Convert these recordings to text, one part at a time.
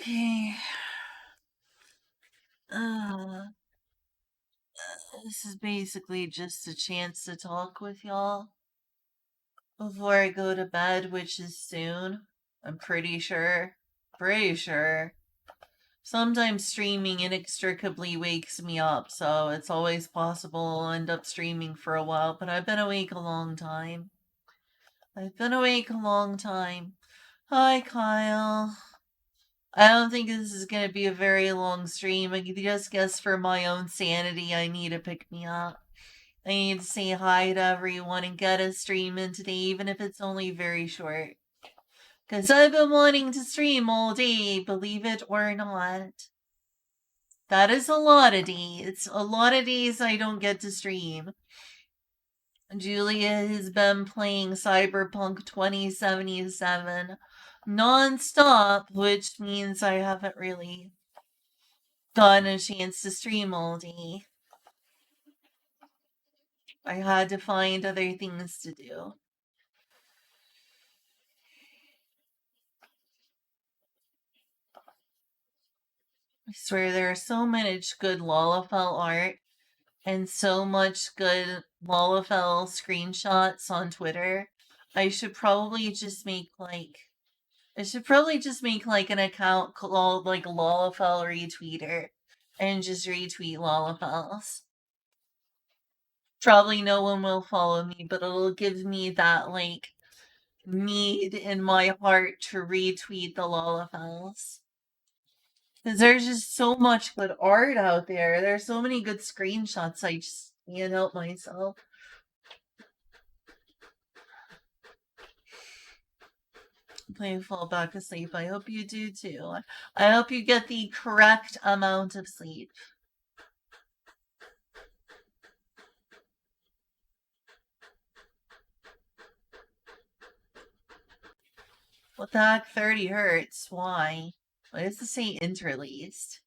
Okay. Uh, this is basically just a chance to talk with y'all before I go to bed, which is soon. I'm pretty sure. Pretty sure. Sometimes streaming inextricably wakes me up, so it's always possible I'll end up streaming for a while, but I've been awake a long time. I've been awake a long time. Hi, Kyle. I don't think this is going to be a very long stream. I just guess for my own sanity, I need to pick me up. I need to say hi to everyone and get a stream in today, even if it's only very short. Because I've been wanting to stream all day, believe it or not. That is a lot of days. A lot of days I don't get to stream. Julia has been playing Cyberpunk 2077 non-stop, which means I haven't really gotten a chance to stream all day. I had to find other things to do. I swear there are so much good Lalafell art and so much good Lalafell screenshots on Twitter. I should probably just make an account called like Lalafell Retweeter and just retweet Lalafells. Probably no one will follow me, but it'll give me that like need in my heart to retweet the Lalafells. Because there's just so much good art out there. There's so many good screenshots. I just can't help myself. Playing fall back asleep. I hope you do too. I hope you get the correct amount of sleep. What the heck? 30 hertz? Why? Why does it say interleased?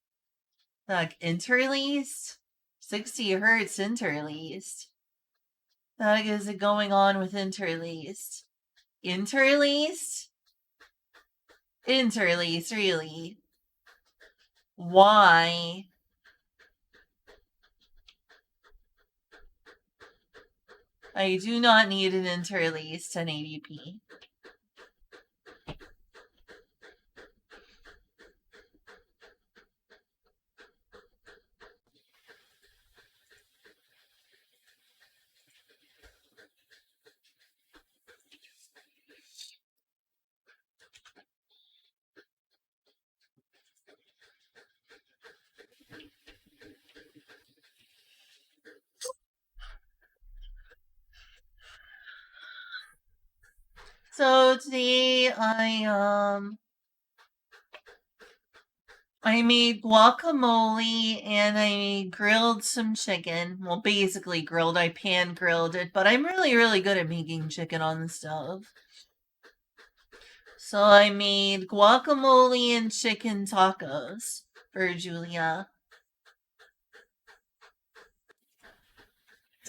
The heck, interleased? 60 hertz interleased. The heck is it going on with interleased? Interleased? Interleased, really? Why? I do not need an interleased 1080p. So today I made guacamole and I grilled some chicken. Well, basically grilled. I pan grilled it, but I'm really, really good at making chicken on the stove. So I made guacamole and chicken tacos for Julia.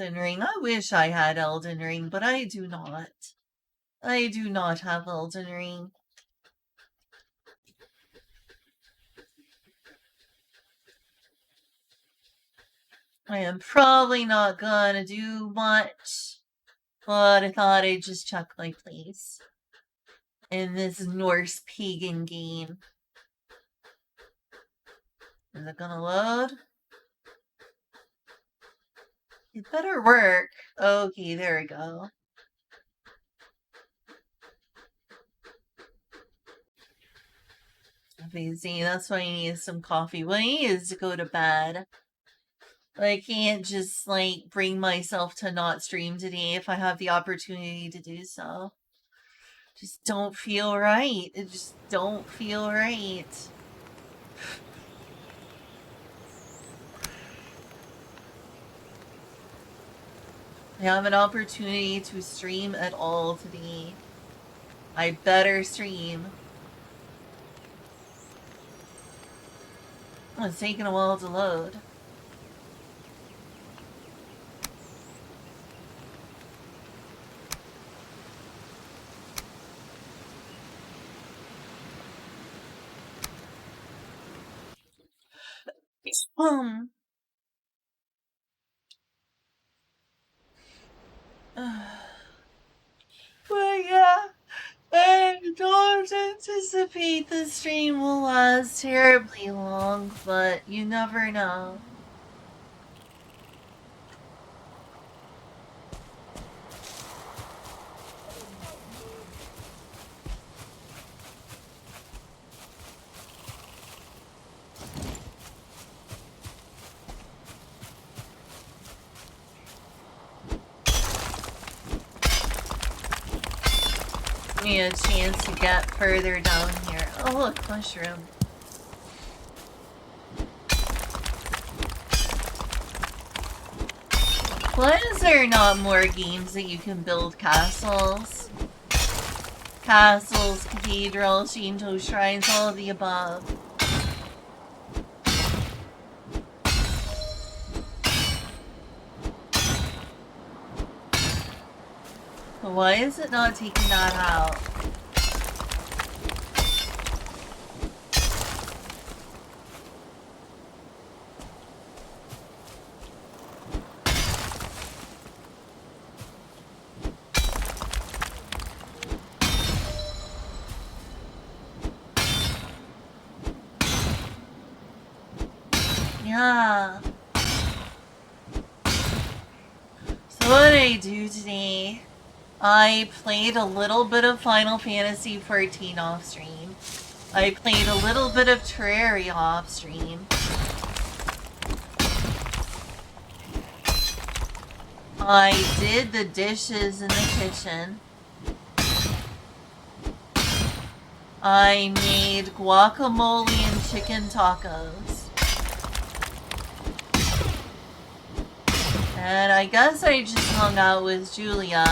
Elden Ring. I wish I had Elden Ring, but I do not. I do not have Elden Ring. I am probably not gonna do much, but I thought I'd just check my place in this Norse pagan game. Is it gonna load? It better work. Okay, there we go. Amazing. That's why I need some coffee. What I need is to go to bed. I can't just like bring myself to not stream today if I have the opportunity to do so. Just don't feel right. It just don't feel right. I have an opportunity to stream at all today. I better stream. Oh, it's taking a while to load. Um. But yeah, I don't anticipate the stream will last terribly long, but you never know. Give me a chance to get further down here. Oh look, mushroom. Why is there not more games that you can build castles? Castles, cathedrals, Shinto shrines, all of the above. But why is it not taking that out? Yeah. So what did I do today? I played a little bit of Final Fantasy XIV off stream. I played a little bit of Terraria off stream. I did the dishes in the kitchen. I made guacamole and chicken tacos. And I guess I just hung out with Julia.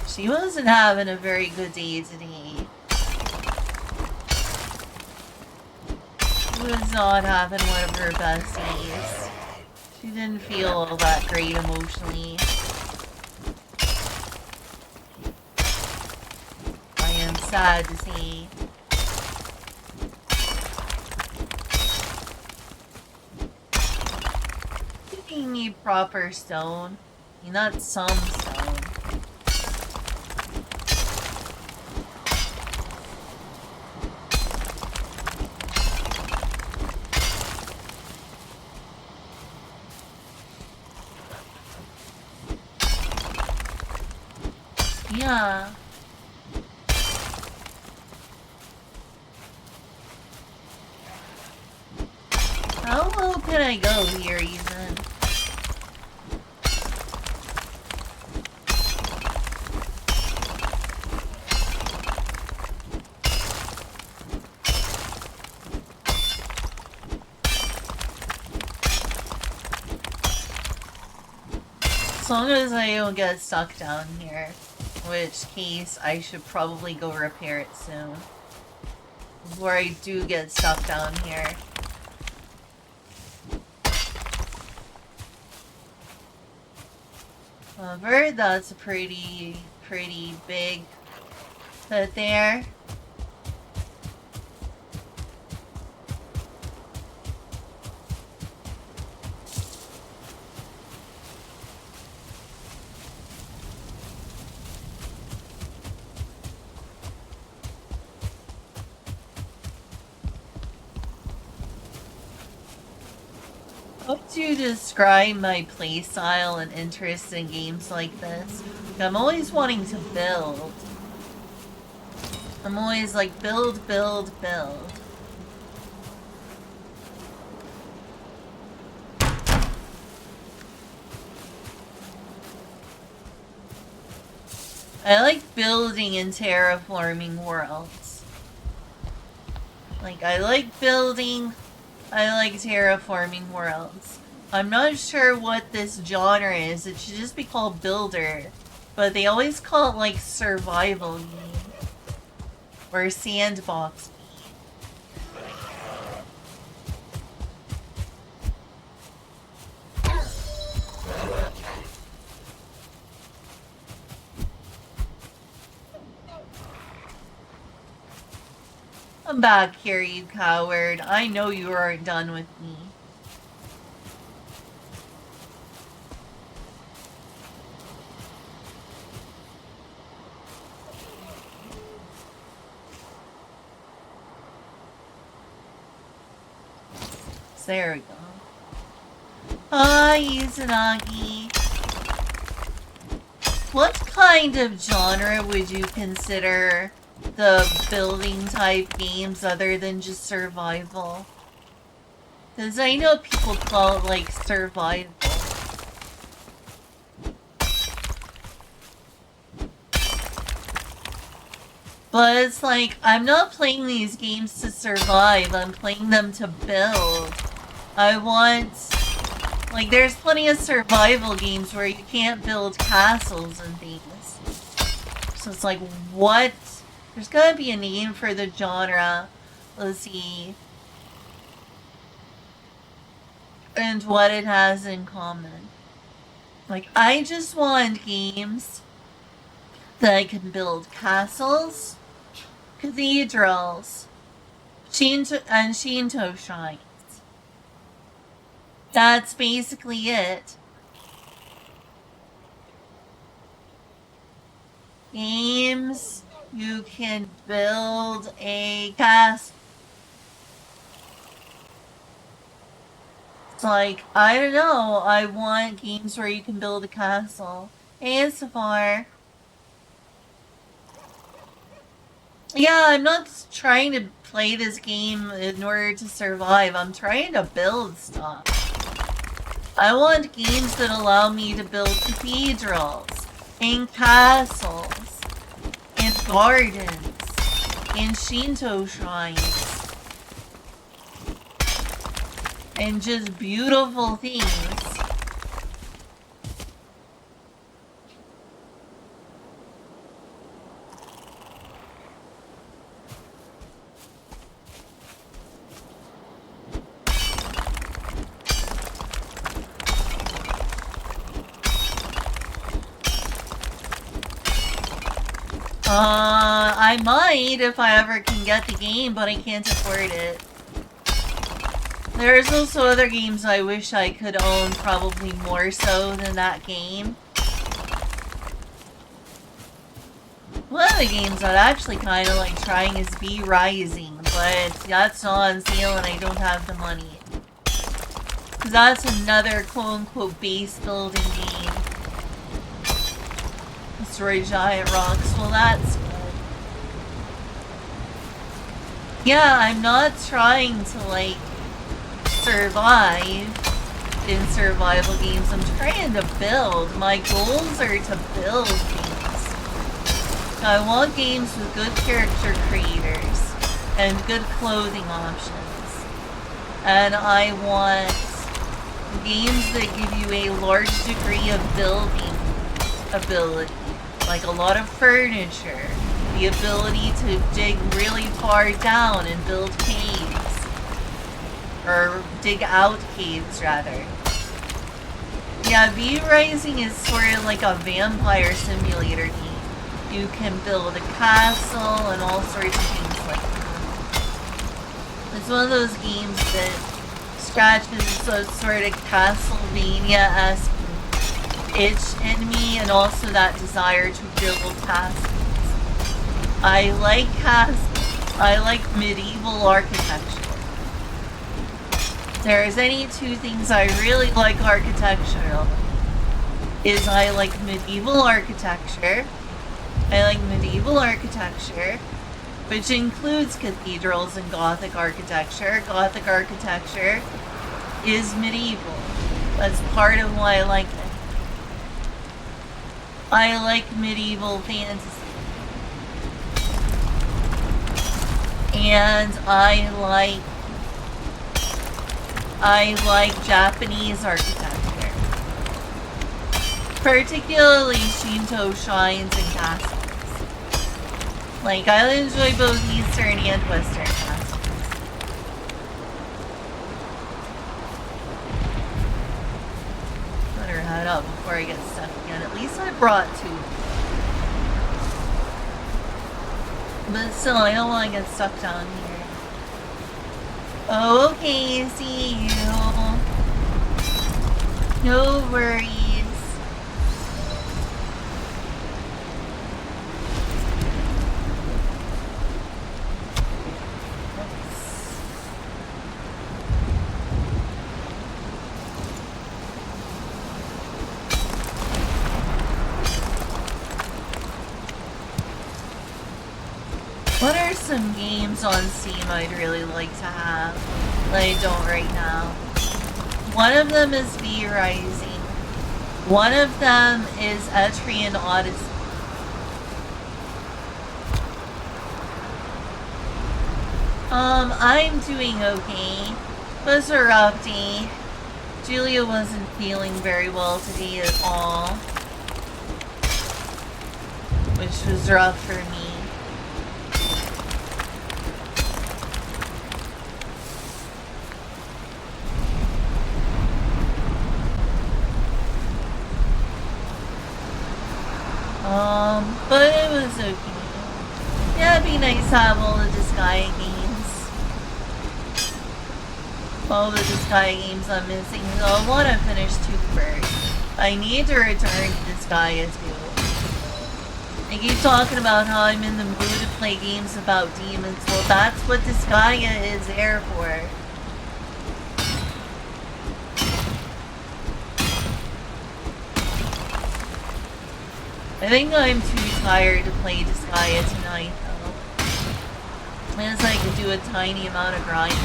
She wasn't having a very good day today. She was not having one of her best days. She didn't feel all that great emotionally. I am sad to see. You need proper stone. You not some stone. Yeah. How low can I go here even? As long as I don't get stuck down here. In which case, I should probably go repair it soon. Before I do get stuck down here. However, that's a pretty big pit there. How do you describe my playstyle and interest in games like this? I'm always wanting to build. I'm always like, build, build, build. I like building and terraforming worlds. Like, I like building, I like terraforming worlds. I'm not sure what this genre is. It should just be called Builder. But they always call it, like, survival game. Or sandbox. Come back here, you coward. I know you aren't done with me. There we go. Hi, Izanagi. What kind of genre would you consider the building type games other than just survival? Because I know people call it like survival. But it's like, I'm not playing these games to survive, I'm playing them to build. I want... Like, there's plenty of survival games where you can't build castles and things. So it's like, what? There's gotta be a name for the genre. Let's see. And what it has in common. Like, I just want games that I can build castles, cathedrals, Shinto shrines. That's basically it. Games you can build a castle. It's like, I don't know, I want games where you can build a castle. Hey, Safar. Yeah, I'm not trying to play this game in order to survive. I'm trying to build stuff. I want games that allow me to build cathedrals, and castles, and gardens, and Shinto shrines, and just beautiful things. I might if I ever can get the game, but I can't afford it. There's also other games I wish I could own, probably more so than that game. One of the games I'd actually kind of like trying is V Rising, but that's not on sale and I don't have the money. Because that's another quote-unquote base building game. Destroy giant rocks. Well, that's good. Yeah, I'm not trying to, like, survive in survival games. I'm trying to build. My goals are to build games. So I want games with good character creators and good clothing options. And I want games that give you a large degree of building ability. Like a lot of furniture, the ability to dig really far down and build caves. Or dig out caves, rather. Yeah, V Rising is sort of like a vampire simulator game. You can build a castle and all sorts of things like that. It's one of those games that scratches a sort of Castlevania-esque itch in me, and also that desire to build castles. I like castles. I like medieval architecture. If there's any two things I really like architectural, is I like medieval architecture. I like medieval architecture, which includes cathedrals and Gothic architecture. Gothic architecture is medieval. That's part of why I like it. I like medieval fantasy. And I like Japanese architecture. Particularly Shinto shrines and castles. Like, I enjoy both Eastern and Western castles. Better head up before I get stuck again. At least I brought two. But still, I don't want to get stuck down here. Okay, see you. No worries. What are some games on Steam I'd really like to have that I don't right now? One of them is V Rising. One of them is Etrian Odyssey. I'm doing okay. Was a rough day. Julia wasn't feeling very well today at all, which was rough for me. But it was okay. Yeah, it'd be nice to have all the Disgaea games. All the Disgaea games I'm missing. So I want to finish Toothbird. I need to return to Disgaea too. I keep talking about how I'm in the mood to play games about demons. Well, that's what Disgaea is there for. I think I'm too tired to play Disgaea tonight, though. Unless I could do a tiny amount of grinding.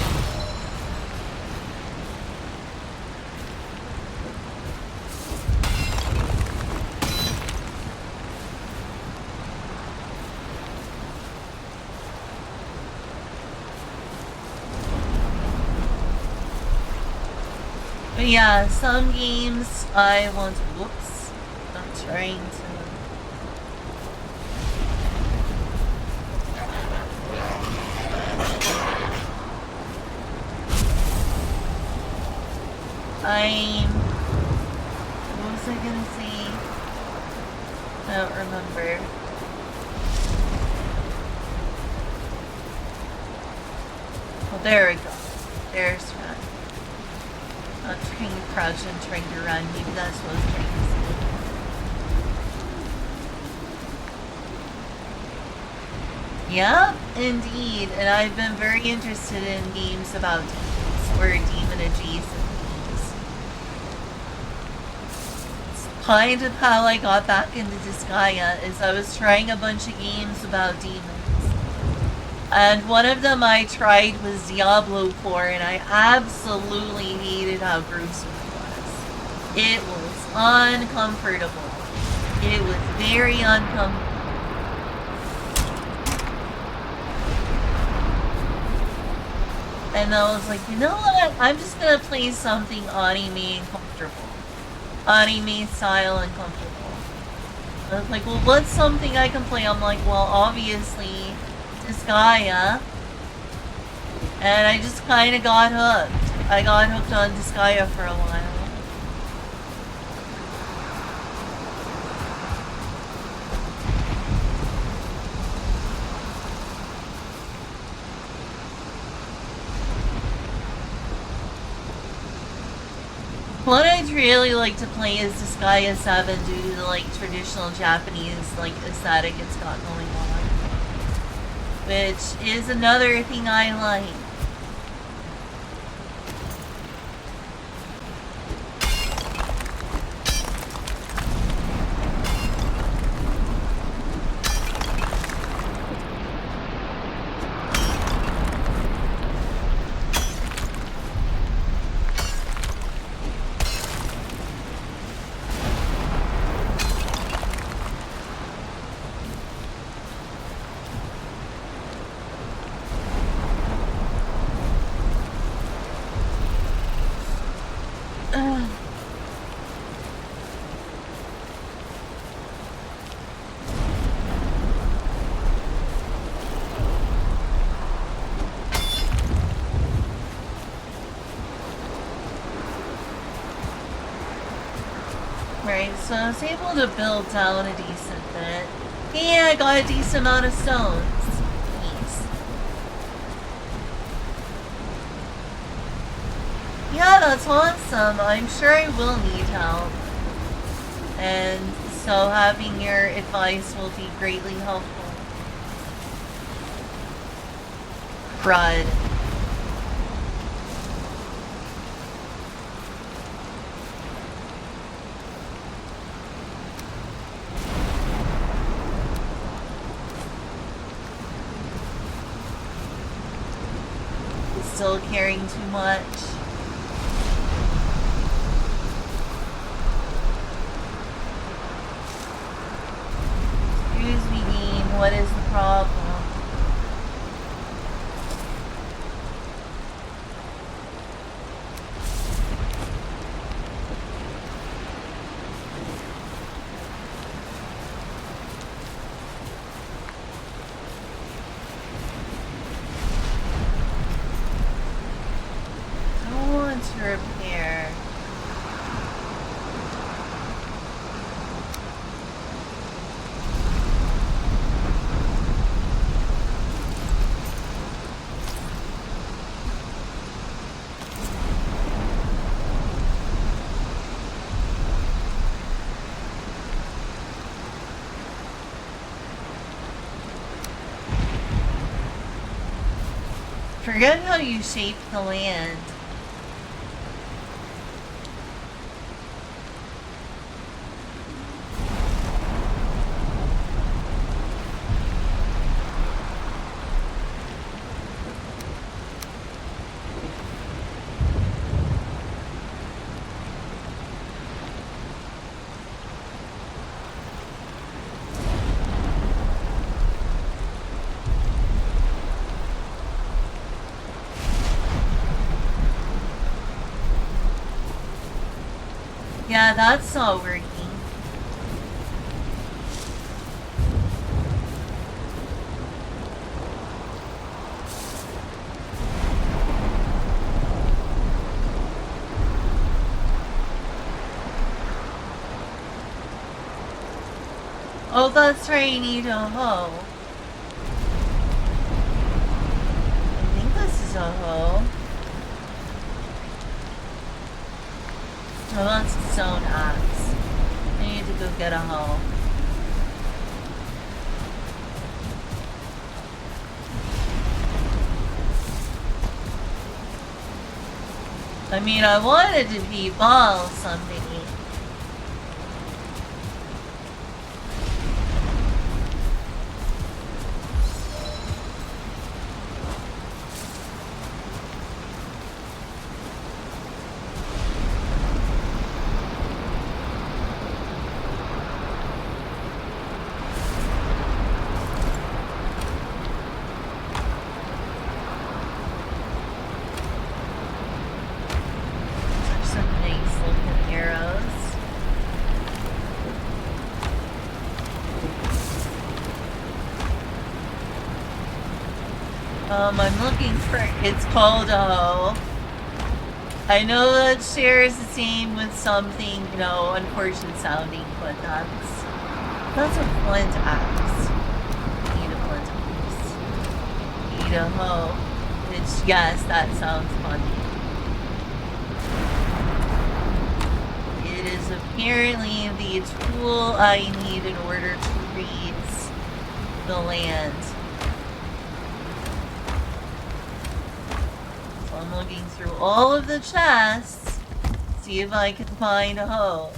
But yeah, some games I want to... Whoops. I'm trying to... What was I gonna say? I don't remember. Well, there we go. There's run. Not trying to crouch and trying to run. Maybe that's what I was trying to say. Yep, indeed. And I've been very interested in games about demons or demon adjacent. Kind of how I got back into Disgaea is I was trying a bunch of games about demons. And one of them I tried was Diablo 4, and I absolutely hated how gruesome it was. It was uncomfortable. It was very uncomfortable. And I was like, you know what? I'm just gonna play something anime and comfortable. Anime style and comfortable. I was like, well, what's something I can play? I'm like, well, obviously, Disgaea. And I just kind of got hooked. I got hooked on Disgaea for a while. What I'd really like to play is Disgaea 7 due to the, like, traditional Japanese, like, aesthetic it's got going on. Which is another thing I like. So I was able to build down a decent bit. Yeah, I got a decent amount of stones. Nice. Yeah, that's awesome. I'm sure I will need help. And so having your advice will be greatly helpful. Crud. still caring too much? Excuse me, game, what is the problem? I want to repair. Forget how you shape the land. Yeah, that's not working. Oh, that's right, I need a hoe. I think this is a hoe. Oh, that's a stone axe. I need to go get a hoe. I mean, I wanted to be ball someday. I'm looking for, it's called a hoe. I know that shares the same with something, you know, unfortunate sounding, but that's a flint axe. Need a flint axe. Need a hoe. Which, yes, that sounds funny. It is apparently the tool I need in order to raise the land. I'm looking through all of the chests, see if I can find a hoe.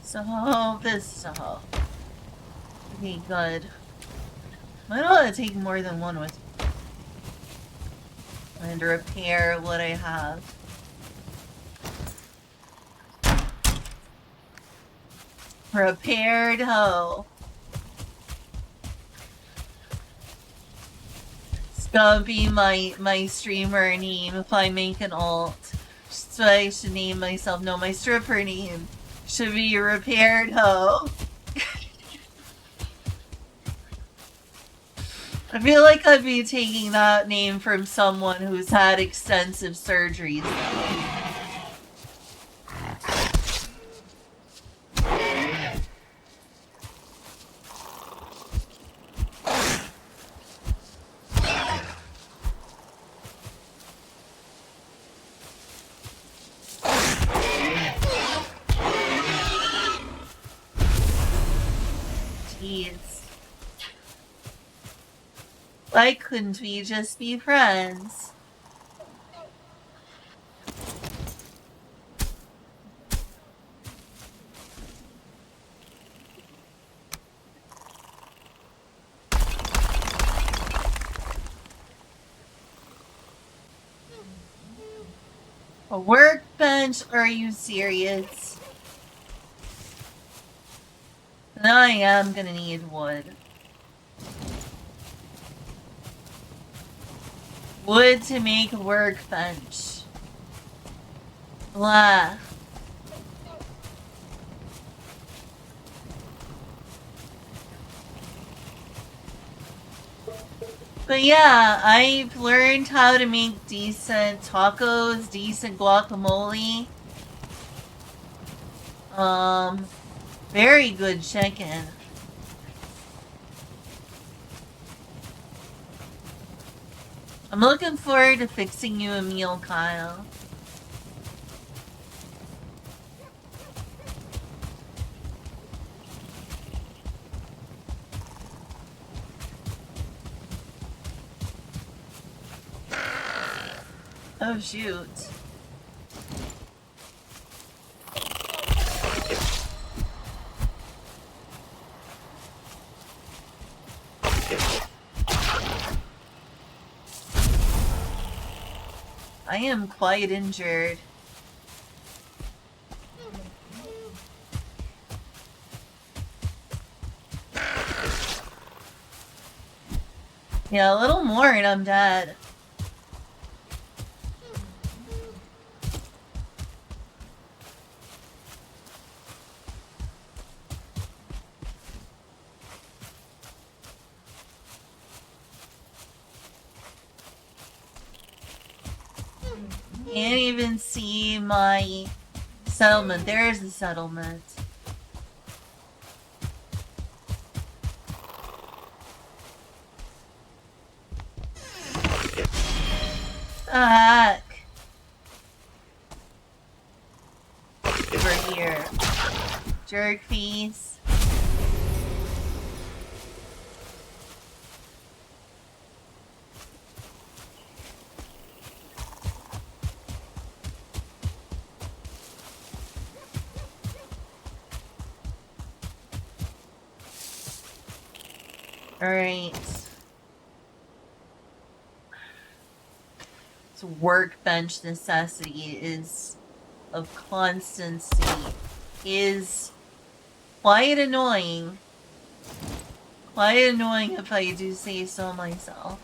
So, this is a hoe. Okay, good. I don't want to take more than one with me. And repair what I have. Repaired hoe. It's gonna be my streamer name if I make an alt. So I should name myself. No, my stripper name should be Repaired Hoe. I feel like I'd be taking that name from someone who's had extensive surgeries. Why couldn't we just be friends? A workbench? Are you serious? Then I am gonna need wood. Wood to make a workbench. Blah. But yeah, I've learned how to make decent tacos, decent guacamole. Very good chicken. I'm looking forward to fixing you a meal, Kyle. Oh, shoot. I am quite injured. Yeah, a little more and I'm dead. Can't even see my settlement. There's the settlement. Heck. Over here. Jerk face. Alright. So workbench necessity is of constancy is quite annoying. Quite annoying if I do say so myself.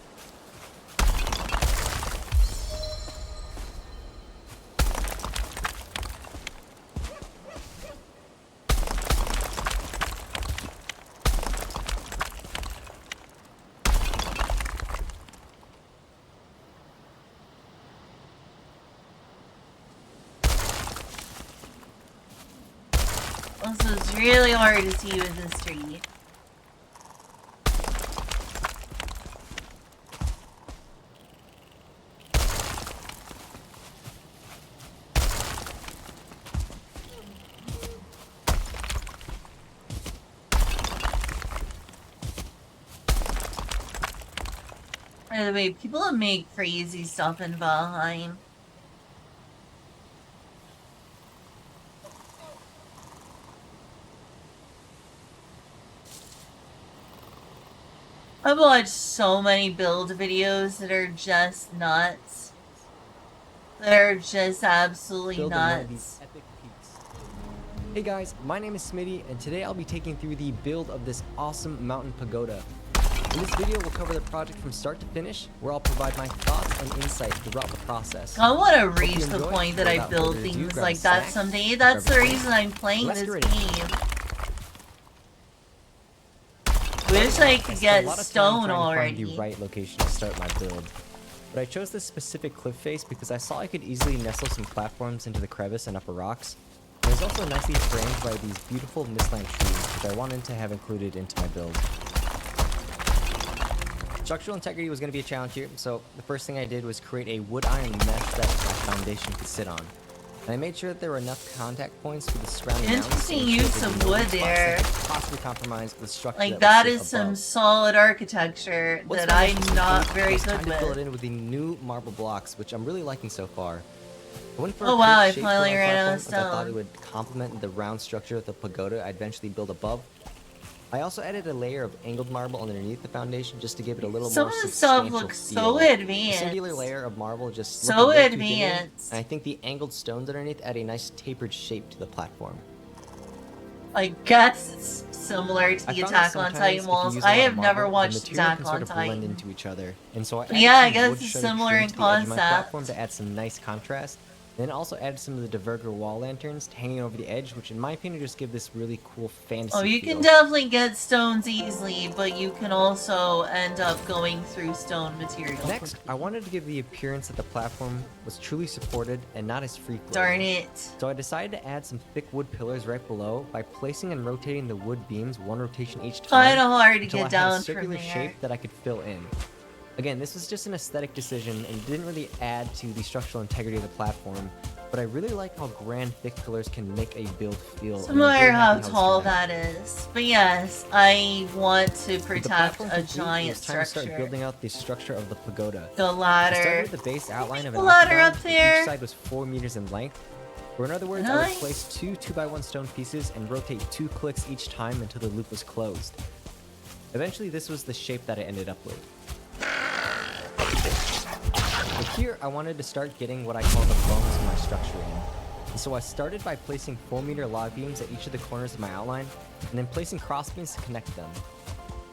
Also, it's really hard to see with this tree. By the way, people that make crazy stuff in Valheim. I've watched so many build videos that are just nuts. They're just absolutely nuts. Hey guys, my name is Smitty, and today I'll be taking through the build of this awesome mountain pagoda. In this video, we'll cover the project from start to finish, where I'll provide my thoughts and insight throughout the process. I want to reach the point that I build things like that someday. That's the reason I'm playing this game. Wish I could get stone already. Find the right location to start my build. But I chose this specific cliff face because I saw I could easily nestle some platforms into the crevice and upper rocks. And it was also nicely framed by these beautiful mistland trees, which I wanted to have included into my build. Structural integrity was going to be a challenge here, so the first thing I did was create a wood iron mesh that my foundation could sit on. And I made sure that there were enough contact points with the surrounding mountains. Interesting use of wood there. Possibly compromise the structure. Like that is some solid architecture that I'm not very good with. To fill it in with the new marble blocks, which I'm really liking so far. I went for oh wow! I finally ran out of stone. I thought it would complement the round structure of the pagoda I'd eventually build above. I also added a layer of angled marble underneath the foundation just to give it a little Some more of the stuff substantial looks feel. so The singular advanced. layer of marble just looked a So little too thin, advanced. and I think the angled stones underneath add a nice tapered shape to the platform. I guess it's similar to I the found that Attack on sometimes Titan if you walls. use a I lot of have never marble, the watched material Attack can on sort of blend Titan. into each other, and so I But added yeah, I some guess wood it's shuttered similar trim in to the edge of my platform concept. to add some nice contrast. Then also added some of the Diverger wall lanterns hanging over the edge, which in my opinion just give this really cool fantasy Oh, you feel. can definitely get stones easily, but you can also end up going through stone material. Next, I wanted to give the appearance that the platform was truly supported and not as free Darn floating. it. So I decided to add some thick wood pillars right below by placing and rotating the wood beams one rotation each time Kinda hard to until get I had a down from circular there. shape that I could fill in. Again, this was just an aesthetic decision and didn't really add to the structural integrity of the platform, but I really like how grand thick pillars can make a build feel. and I'm Similar really how happy it's tall turned out. that is. But yes, I want to With the protect platform a complete, it giant was time to start structure. building out the structure of the pagoda. The I ladder. started with the base outline of the an ladder octagon, up where there? each side was 4 meters in length. Or in other words, I would Nice. place two 2x1 stone pieces and rotate 2 clicks each time until the loop was closed. Eventually, this was the shape that I ended up with. But here, I wanted to start getting what I call the bones of my structure in. And so I started by placing 4-meter log beams at each of the corners of my outline, and then placing cross beams to connect them.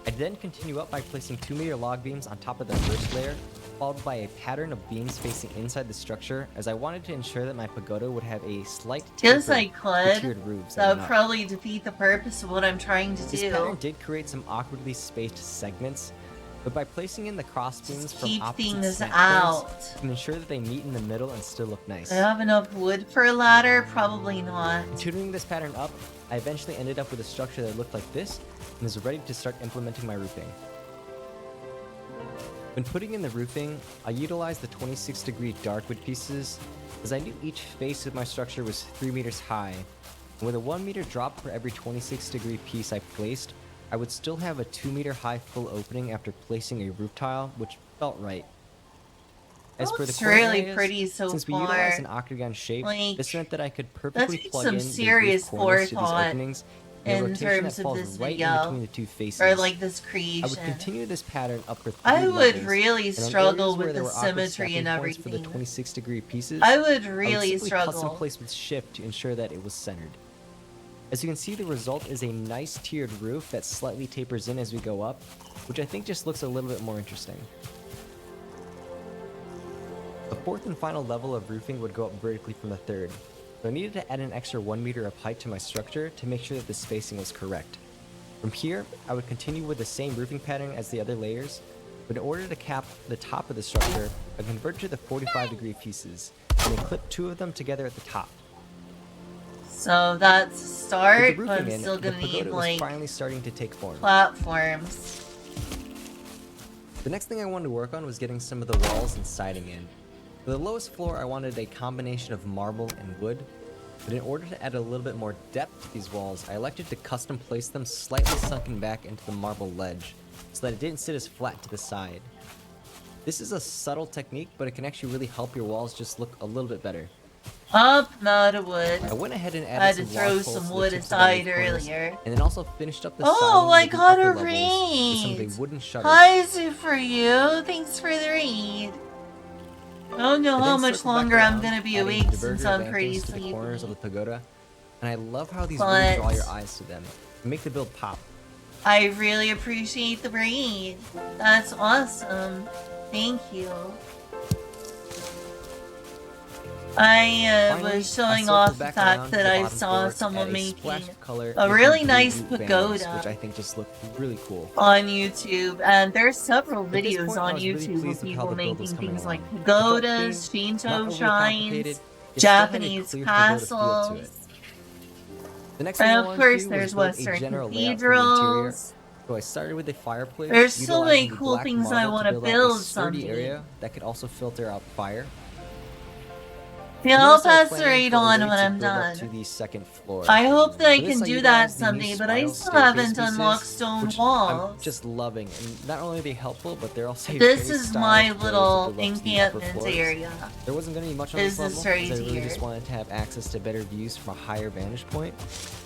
I'd then continue up by placing 2-meter log beams on top of the first layer, followed by a pattern of beams facing inside the structure, as I wanted to ensure that my pagoda would have a slight Guess taper I to could. tiered roofs That that would probably defeat the purpose of what I'm trying to This pattern do. did create some awkwardly spaced segments, but by placing in the cross beams Just from keep opposite things snap out. points, you can ensure that they meet in the middle and still look nice. Do I have enough wood for a ladder? Probably not. Continuing this pattern up, I eventually ended up with a structure that looked like this, and was ready to start implementing my roofing. When putting in the roofing, I utilized the 26-degree darkwood pieces, as I knew each face of my structure was 3 meters high, and with a 1 meter drop for every 26-degree piece I placed, I would still have a 2-meter high full opening after placing a roof tile, which felt right. As for the Looks corner really areas, pretty so since we far. utilized an octagon shape, Like, this meant that I could perfectly takes plug some in the serious roof corners to these forethought openings in a in rotation terms that of falls this right in video, between the two faces. or like this I creation. would continue this pattern up for 3 I would levels, really and on struggle areas where with there the were awkward symmetry and snapping points for the everything. 26-degree pieces, I would I would really simply custom struggle. place with shift to ensure that it was centered. As you can see, the result is a nice tiered roof that slightly tapers in as we go up, which I think just looks a little bit more interesting. The fourth and final level of roofing would go up vertically from the third, so I needed to add an extra 1 meter of height to my structure to make sure that the spacing was correct. From here, I would continue with the same roofing pattern as the other layers, but in order to cap the top of the structure, I convert to the 45-degree pieces, and then clip 2 of them together at the top. So that's a With start, the but roofing I'm in, still the gonna need pagoda was like finally starting to take form. platforms. The next thing I wanted to work on was getting some of the walls and siding in. For the lowest floor, I wanted a combination of marble and wood, but in order to add a little bit more depth to these walls, I elected to custom place them slightly sunken back into the marble ledge, so that it didn't sit as flat to the side. This is a subtle technique, but it can actually really help your walls just look a little bit better. Up, not a wood. I went ahead and I had added to some throw lodge poles some to the wood tips of the roof aside corners, earlier. and then also finished up the Oh, siding I with the got a upper levels with some of raid. the wooden shutters. Hi, for you. Thanks for the raid. I don't know I how then much circled back longer I'm around, gonna be adding awake diverger since I'm pretty lanterns to the corners of the sleepy. pagoda, and I love how these really draw But your eyes to them and make the build pop. I really appreciate the raid. That's awesome. Thank you. I Finally, was showing circled off the back fact around to that the I bottom saw floor to someone add a making splash of color a with really some nice blue banners, pagoda which I think just looked really cool. on YouTube, and there's several At this videos point, I on was really YouTube of pleased with how people the build was making coming things like along. It felt pagodas, clean, not Shinto overly complicated, shrines, it still had a Japanese clear pagoda feel to it. castles, The next thing I and of wanted course to do was there's build a Western general layout for the interior. cathedrals. So I started with a fireplace, There's so many utilizing the cool black things I marble want to to build out a build sturdy someday. area that could also filter out fire. Yeah, And then I'll started pass the planning raid for a on way when to I'm build up to done. the second floor. I hope that I For this, can I do that utilized the new someday, but I spiral still staircase haven't unlocked pieces, stone which I'm walls. just loving. And not only are they helpful, but they're also a This very is my stylish way to little build up to the upper encampment floors. area. There wasn't going to be much on Is this this level, right as I really here. just wanted to have access to better views from a higher vantage point.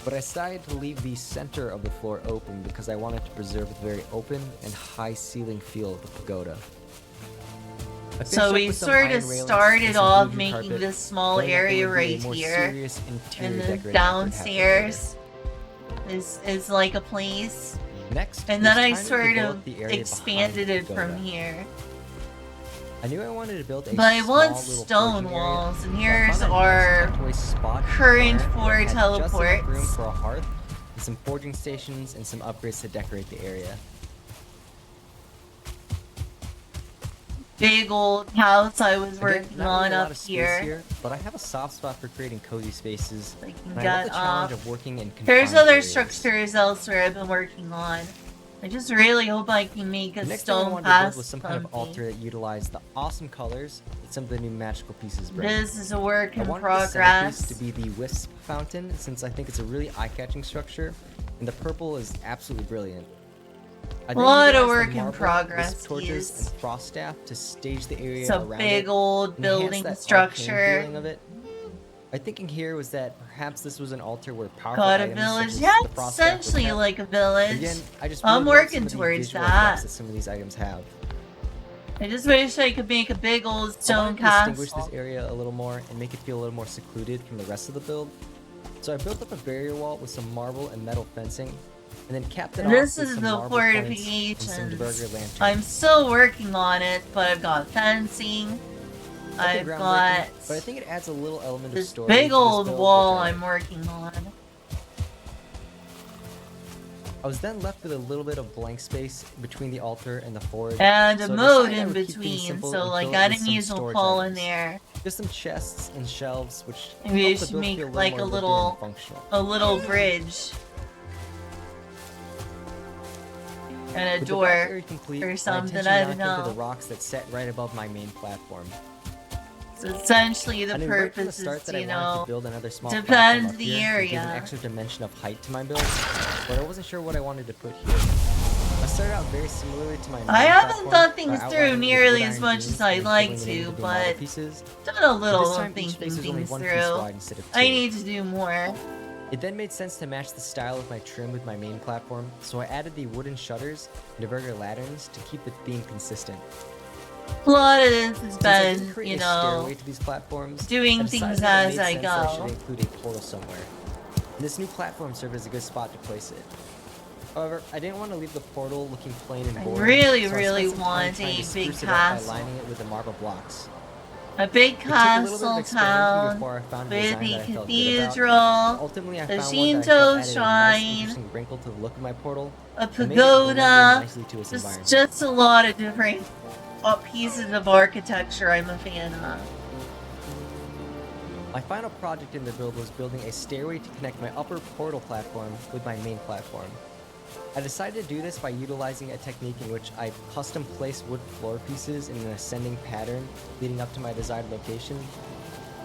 But I decided to leave the center of the floor open because I wanted to preserve the very open and high ceiling feel of the pagoda. I finished So up we with some sort iron of railings and started some off blue making carpet, this small knowing that there area would be a right more here, serious interior and the decorating effort happening later. downstairs is like a place, Next, and it then was I time to sort develop of the area expanded behind it the from pagoda. here. I knew I wanted to build a But I small want little stone forging walls, and area, here's so I found a nice our tucked away spot in the current corner floor that had just enough room teleports. for a hearth, and some forging stations, and some upgrades to decorate the area. Big old house I was Again, working not on really a lot up of space here. here, but I have a soft spot for creating cozy spaces, I can and I love get the challenge up. of working in confined There's other areas. structures elsewhere I've been working on. I just really hope I can make The a next thing I stone wanted to build pass was some kind of something. altar that utilized the awesome colors that some of the new magical pieces bring. This is a work I in wanted the centerpiece progress. to be the wisp fountain, since I think it's a really eye-catching structure, and the purple is absolutely brilliant. I A then lot of utilized the work in marble, progress, wisp torches, Keys. and frost staff to stage the area It's a around big it, old and enhance building that arcane structure. feeling of it. My thinking here was that perhaps this was an altar where powerful Got a items village. such as Yeah, the it's frost staff were essentially kept. like a But village. again, I just I'm really love working some of the towards visual that. effects that some of these items have. I just wish I could make a big old I stone wanted to distinguish castle. this area a little more and make it feel a little more secluded from the rest of the build. So I built up a barrier wall with some marble and metal fencing, and then capped it off This with is some the marble points and some fortifications. Deburger lanterns. I'm still working on it, but I've got fencing. Nothing I've groundbreaking, got but I think it adds a little element of this story big to old this build, wall which I I'm working on. I was then left with a little bit of blank space between the altar and the forge. And a so I moat decided I in would keep things between, simple so and like fill it with some enemies will storage fall in items. there. Just some chests and shelves, which Maybe I help the should build make feel like a more lived in and little functional. bridge. And a With the back area door. complete, or my something, attention I now don't came to the know. rocks that set right above my main platform. So essentially the I knew right from the purpose start is that to, I you wanted to know, build another small defend platform up the here and give an area. extra dimension of height to my build, but I wasn't sure what I wanted to put here. I started out very similarly to my main I haven't platform thought by things outlining through with nearly wood as iron much beams as I'd and like filling it in to, to be marble but pieces. done a But little this of time each thinking face was only things one piece through. wide instead of two. I need to do more. It then made sense to match the style of my trim with my main platform, so I added the wooden shutters and Deburger lanterns to keep the theme consistent. A lot of this has Since I didn't been, create you a know, stairway to these platforms, doing I things decided that it as made I sense that I go. should include a portal somewhere. And this new platform served as a good spot to place it. However, I didn't want to leave the portal looking plain and I boring. really, so I really spent some time want trying to a big spruce it up by castle. lining it with the marble blocks. A big It took a little bit of castle experimenting town before I found a with design the that I felt good about. cathedral, Ultimately, I a found one that I Shinto felt added a nice, shrine, interesting wrinkle to the look of my portal, a and made it blend in pagoda, nicely to its just, environment. just a lot of different pieces of architecture I'm a fan of. My final project in the build was building a stairway to connect my upper portal platform with my main platform. I decided to do this by utilizing a technique in which I custom place wood floor pieces in an ascending pattern leading up to my desired location.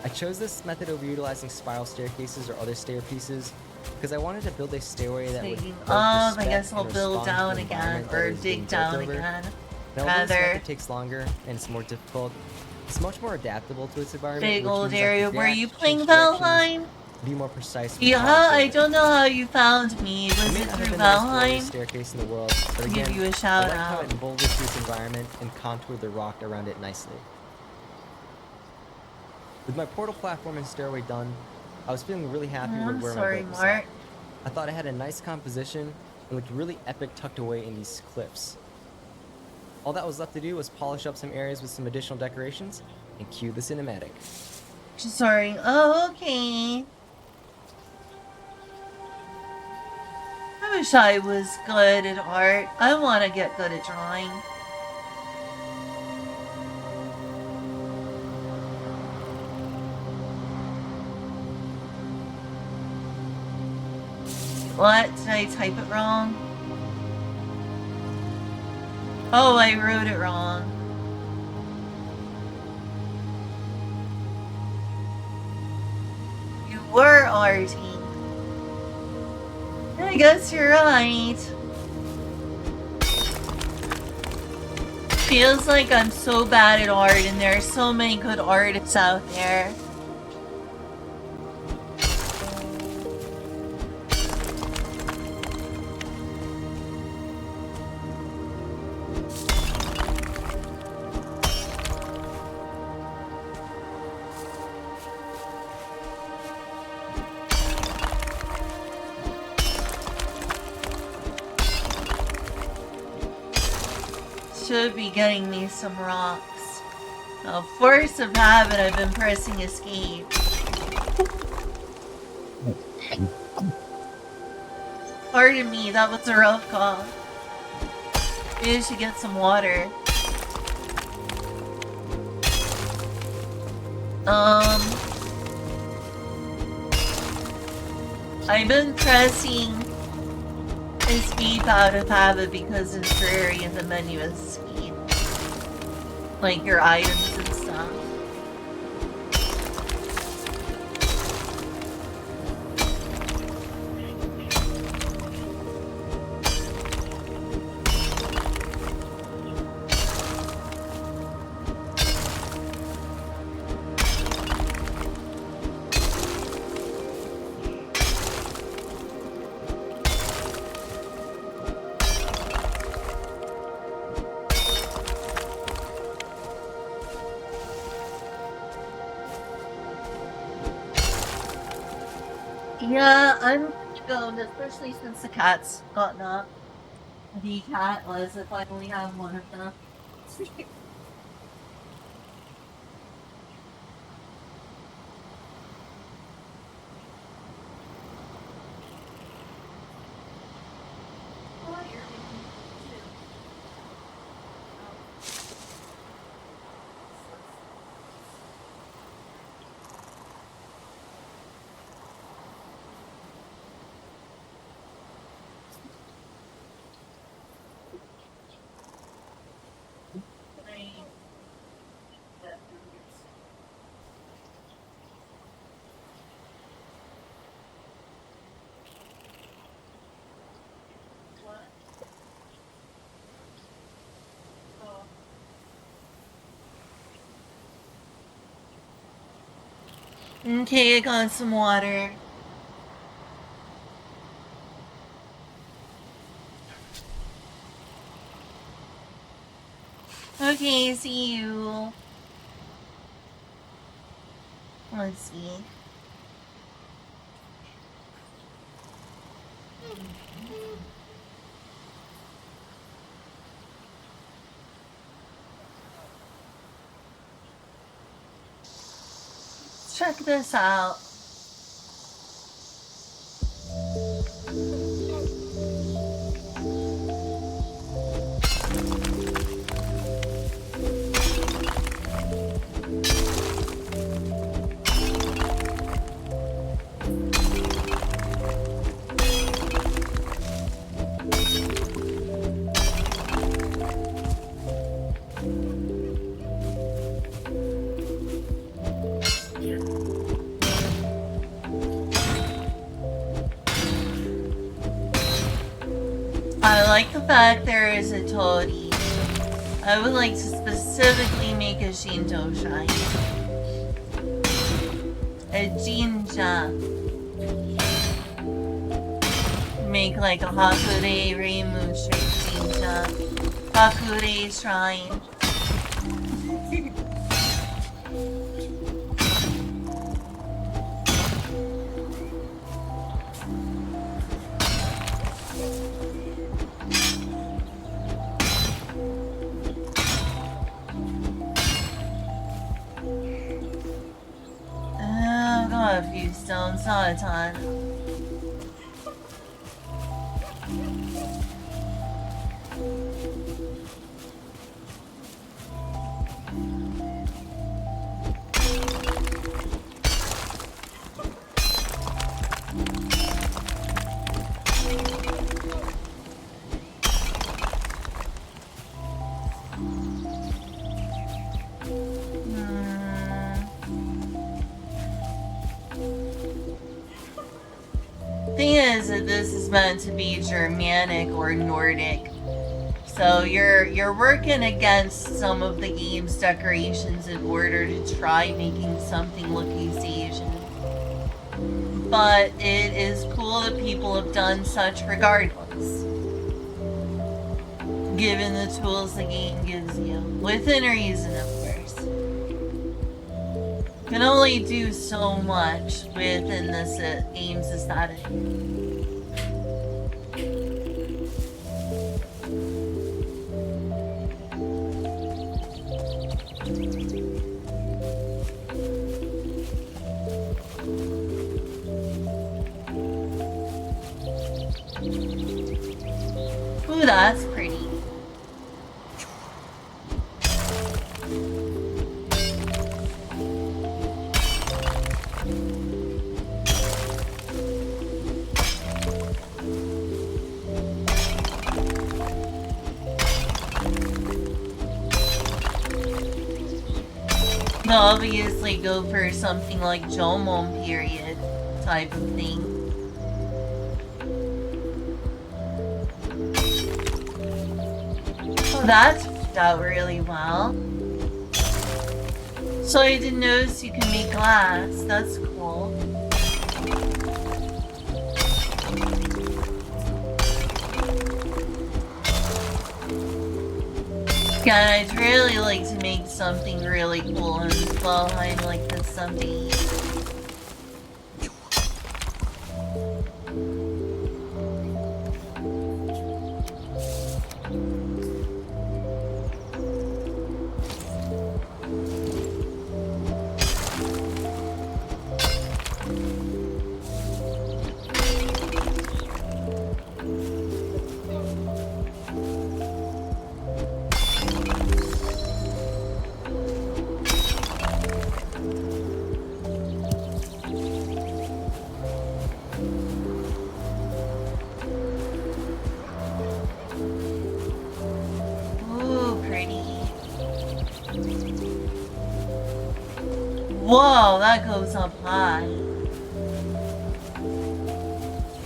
I chose this method over utilizing spiral staircases or other stair pieces because I wanted to build a stairway that would Speaking both of, I respect guess I'll and build respond to down the again, environment that or it is being dig built down over. again. Now, although this Rather. method takes longer and it's more difficult, it's much more adaptable to its environment. Big which old means I can area. Were react, you change playing directions, Valheim? be more precise. with Yeah, how I I build it. don't know how you found me. It Was may it not have through been the most glorious Valheim? staircase in the world, but Give again, you a I shout like how out. it emboldens its environment and contoured the rock around it nicely. With my portal platform and stairway done, I was feeling really happy with I'm where my sorry, build was Mark. at. I thought it had a nice composition and looked really epic tucked away in these cliffs. All that was left to do was polish up some areas with some additional decorations and cue the cinematic. Sorry. Oh, okay. I wish I was good at art. I want to get good at drawing. What? Did I type it wrong? Oh, I wrote it wrong. Or arty. I guess you're right. Feels like I'm so bad at art and there are so many good artists out there. Should be getting me some rocks. Now, force of habit, I've been pressing escape. Pardon me, that was a rough call. Maybe I should get some water. I've been pressing escape out of habit because it's very in the menu escape. Like your items and stuff. Yeah, I'm going, especially since the cat's gotten up. The cat was if I only have one of them. Okay, I got some water. Okay, see you. Let's see. Check this out. I like the fact there is a torii. I would like to specifically make a Shinto shrine. A jinja. Make like a Hakure Reimu jinja. Hakure shrine. I've got a few stones, not a ton. thing is that this is meant to be Germanic or Nordic. So you're working against some of the game's decorations in order to try making something look East Asian. But it is cool that people have done such regardless. Given the tools the game gives you. Within reason, of course. Can only do so much within this game's aesthetic. Ooh, that's pretty. They'll obviously go for something like Jomon period type of thing. Oh, that turned out really well. So I didn't notice you can make glass. That's cool. Yeah, I'd really like to make something really cool in Valheim like this someday. Whoa, that goes up high.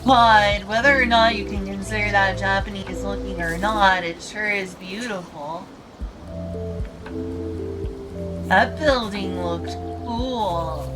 But whether or not you can consider that Japanese looking or not, it sure is beautiful. That building looked cool.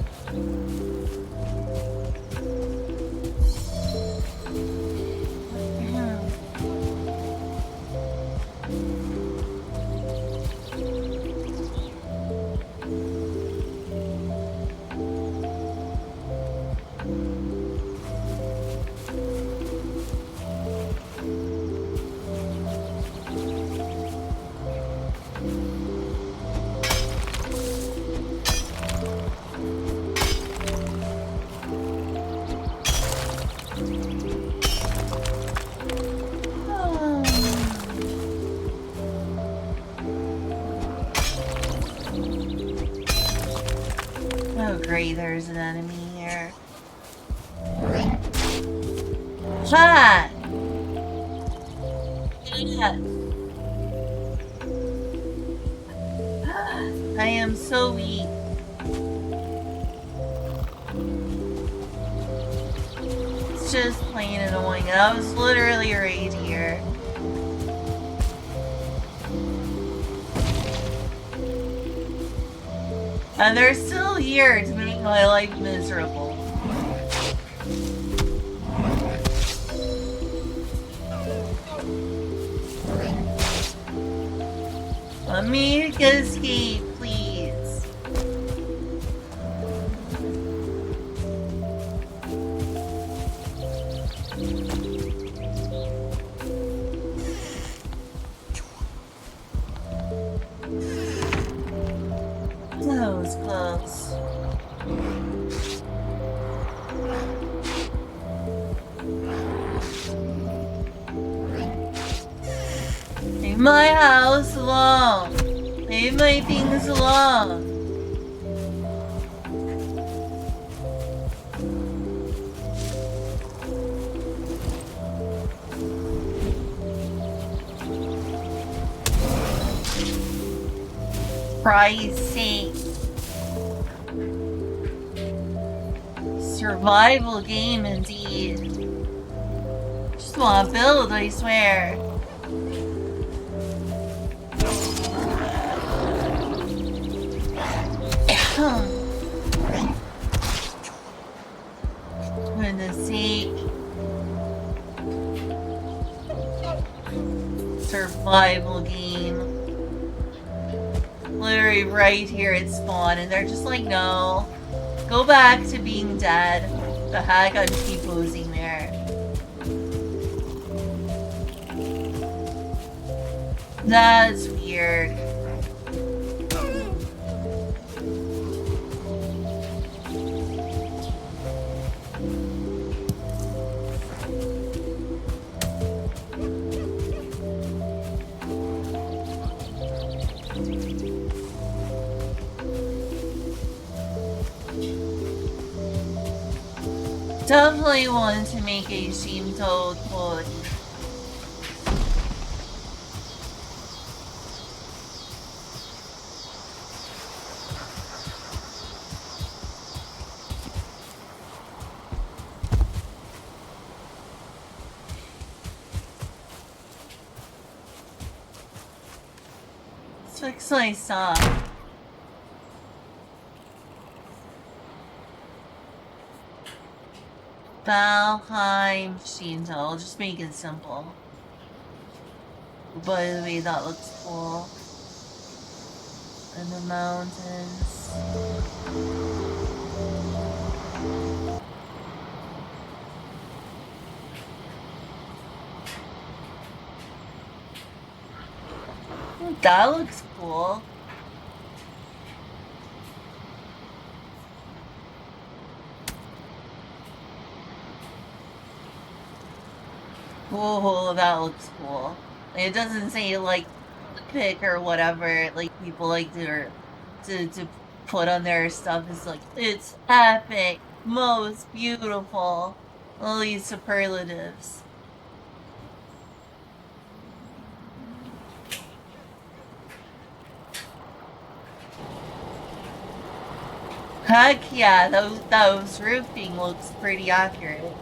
Oh great, there's an enemy here. Chat! Chat! I am so weak. It's just plain annoying. I was literally right here. And they're still here to make my life miserable. Let me escape, please. That was close. Leave my house alone. Leave my things alone. Christ's sake. Survival game indeed. Come on, build, I swear. Goodness sake. Survival game. Literally right here at spawn, and they're just like, no. Go back to being dead. The heck, I'm T-posing there. That's weird. Definitely want to make a Shinto quote. Let's fix my stuff. Valheim Shinto. I'll just make it simple. By the way, that looks cool. In the mountains. That looks cool. Oh, that looks cool. It doesn't say like pick or whatever, like people like to put on their stuff. Is like, it's epic, most beautiful, all these superlatives. Heck yeah, those roofing looks pretty accurate.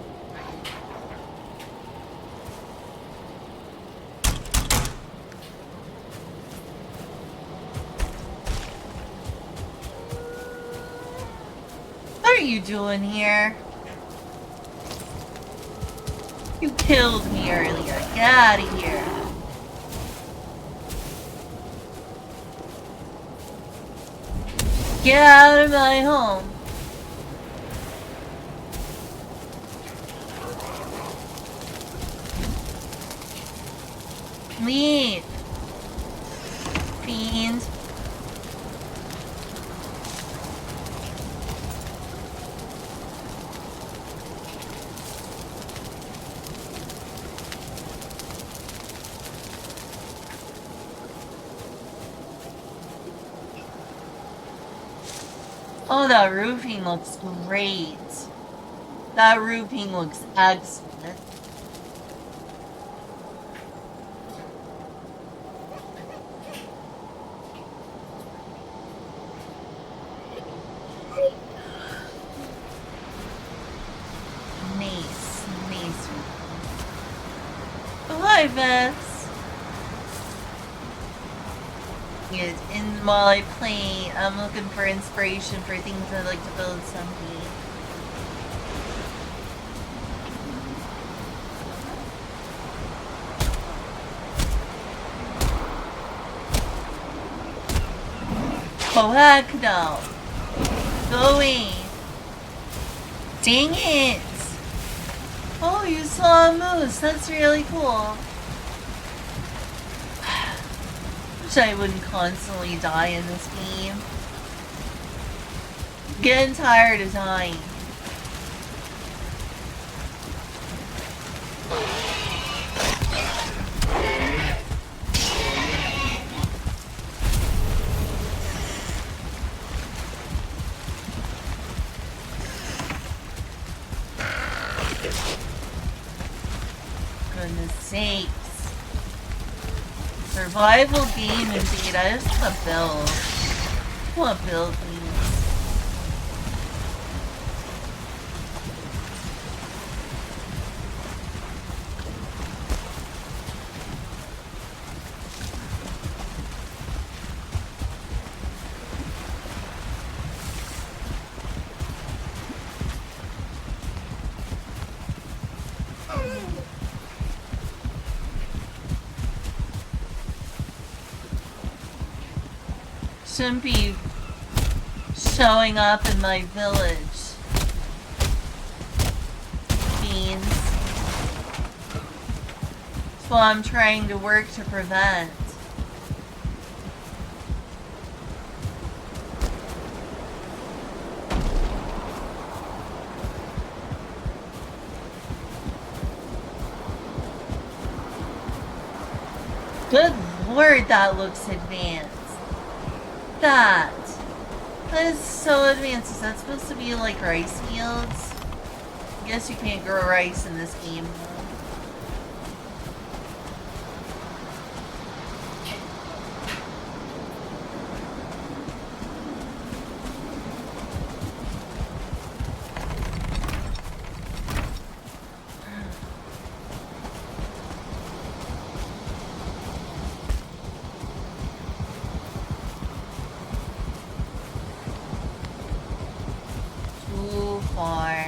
What are you doing here? You killed me earlier. Get out of here. Get out of my home. Leave. Fiend. Oh, that roofing looks great. That roofing looks excellent. Nice, nice. Oh, hi, Vess. Yes, and while I play, I'm looking for inspiration for things I'd like to build someday. Oh heck no! Go away! Dang it! Oh, you saw a moose. That's really cool. Wish I wouldn't constantly die in this game. Getting tired of dying. Goodness sakes. Survival game indeed. I just want to build. I want to build things. shouldn't be showing up in my village. Beans. That's what I'm trying to work to prevent. Good lord, that looks advanced. That is so advanced. Is that supposed to be like rice fields? I guess you can't grow rice in this game. Too far.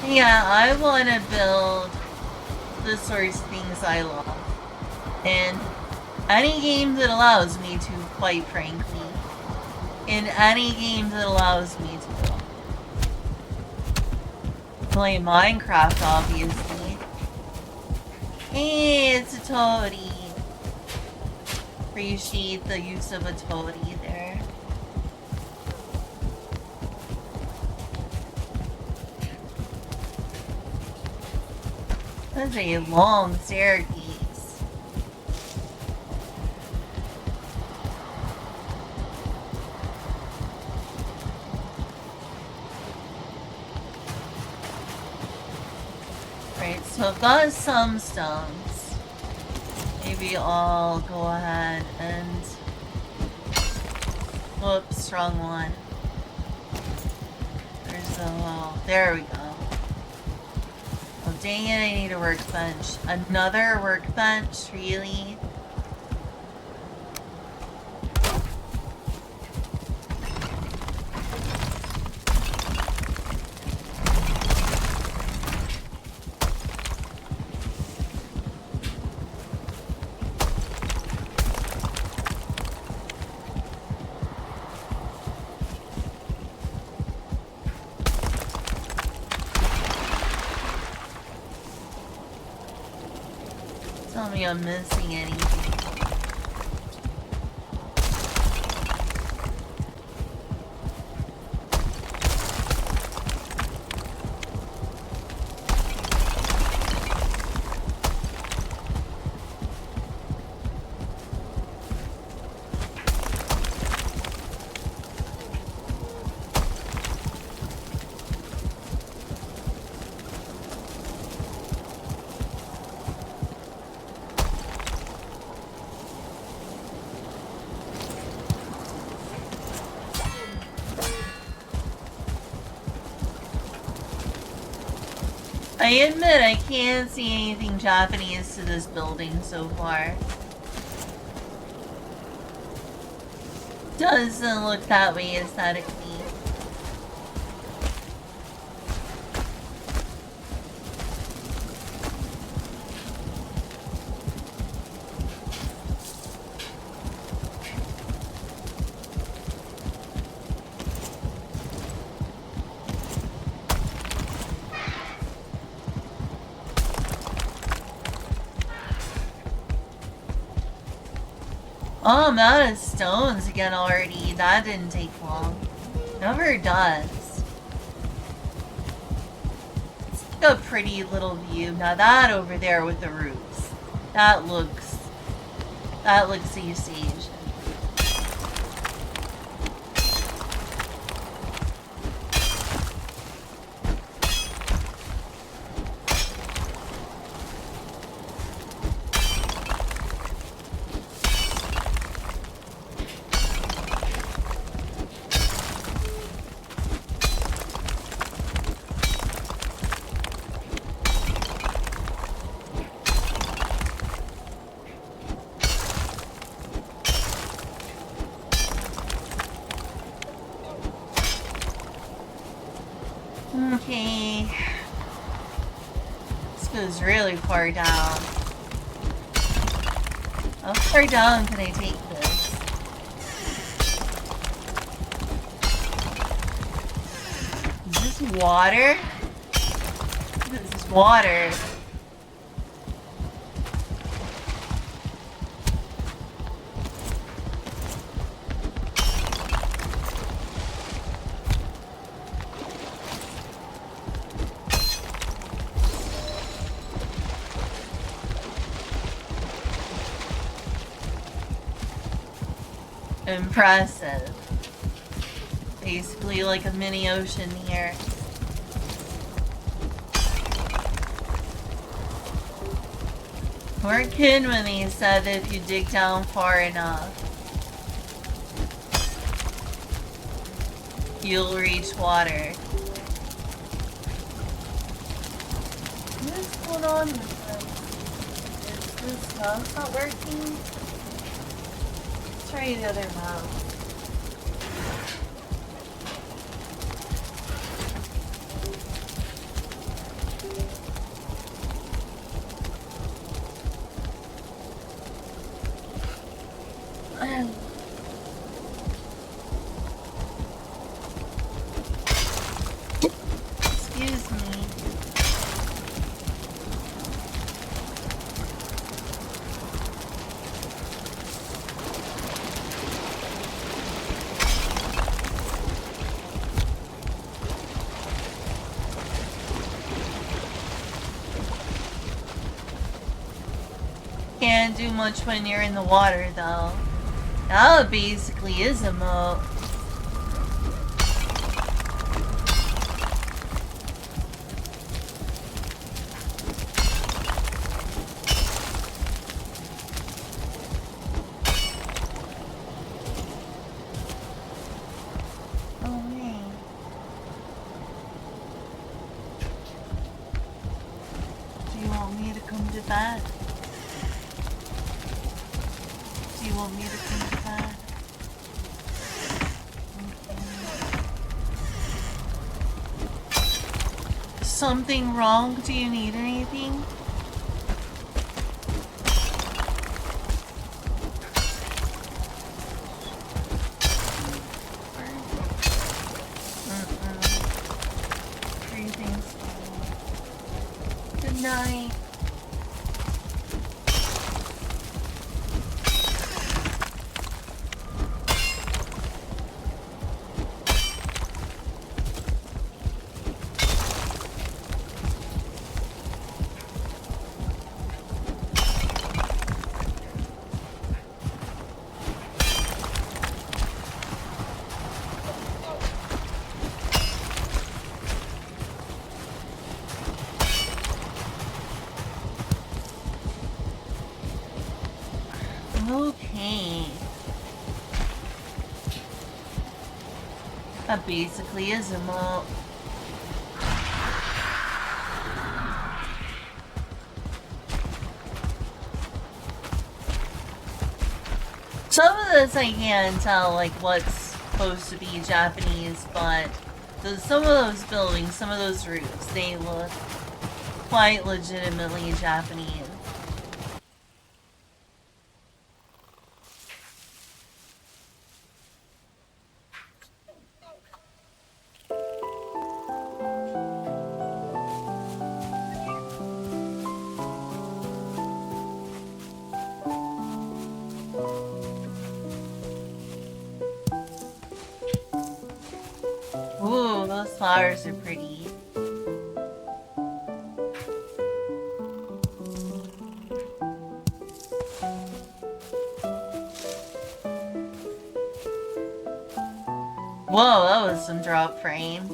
Yeah, I want to build the sorts of things I love. And any game that allows me to, quite frankly. In any game that allows me to. Play Minecraft, obviously. Hey, it's a toady. Appreciate the use of a toady there. That's a long staircase. Right, so I've got some stones. Maybe I'll go ahead and... Whoops, wrong one. There's the well. There we go. Oh, dang it, I need a workbench. Another workbench? Really? Tell me I'm missing anything. I admit I can't see anything Japanese to this building so far. Doesn't look that way aesthetically. Oh, I'm out of stones again already. That didn't take long. Never does. It's like a pretty little view. Now that over there with the roofs. That looks East Asian. goes really far down. How far down can I take this? Is this water? This is water. Impressive. Basically like a mini ocean here. We're kidding when he said that if you dig down far enough, you'll reach water. What's going on with this? Is this mouse not working? Let's try the other mouse. Excuse me. Can't do much when you're in the water, though. That basically is a moat. Oh, hey. Do you want me to come to bed? Do you want me to come to bed? Okay. Something wrong? Do you need anything? Everything's fine. Good night. Okay. That basically is a moat. Some of this I can't tell, like, what's supposed to be Japanese, but some of those buildings, some of those roofs, they look quite legitimately Japanese. Ooh, those flowers are pretty. Whoa, that was some drop frame.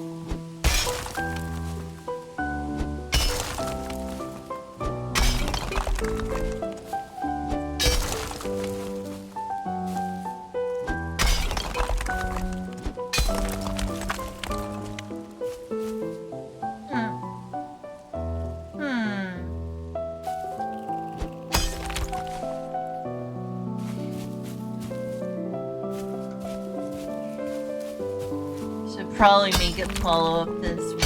Should probably make it follow up this week.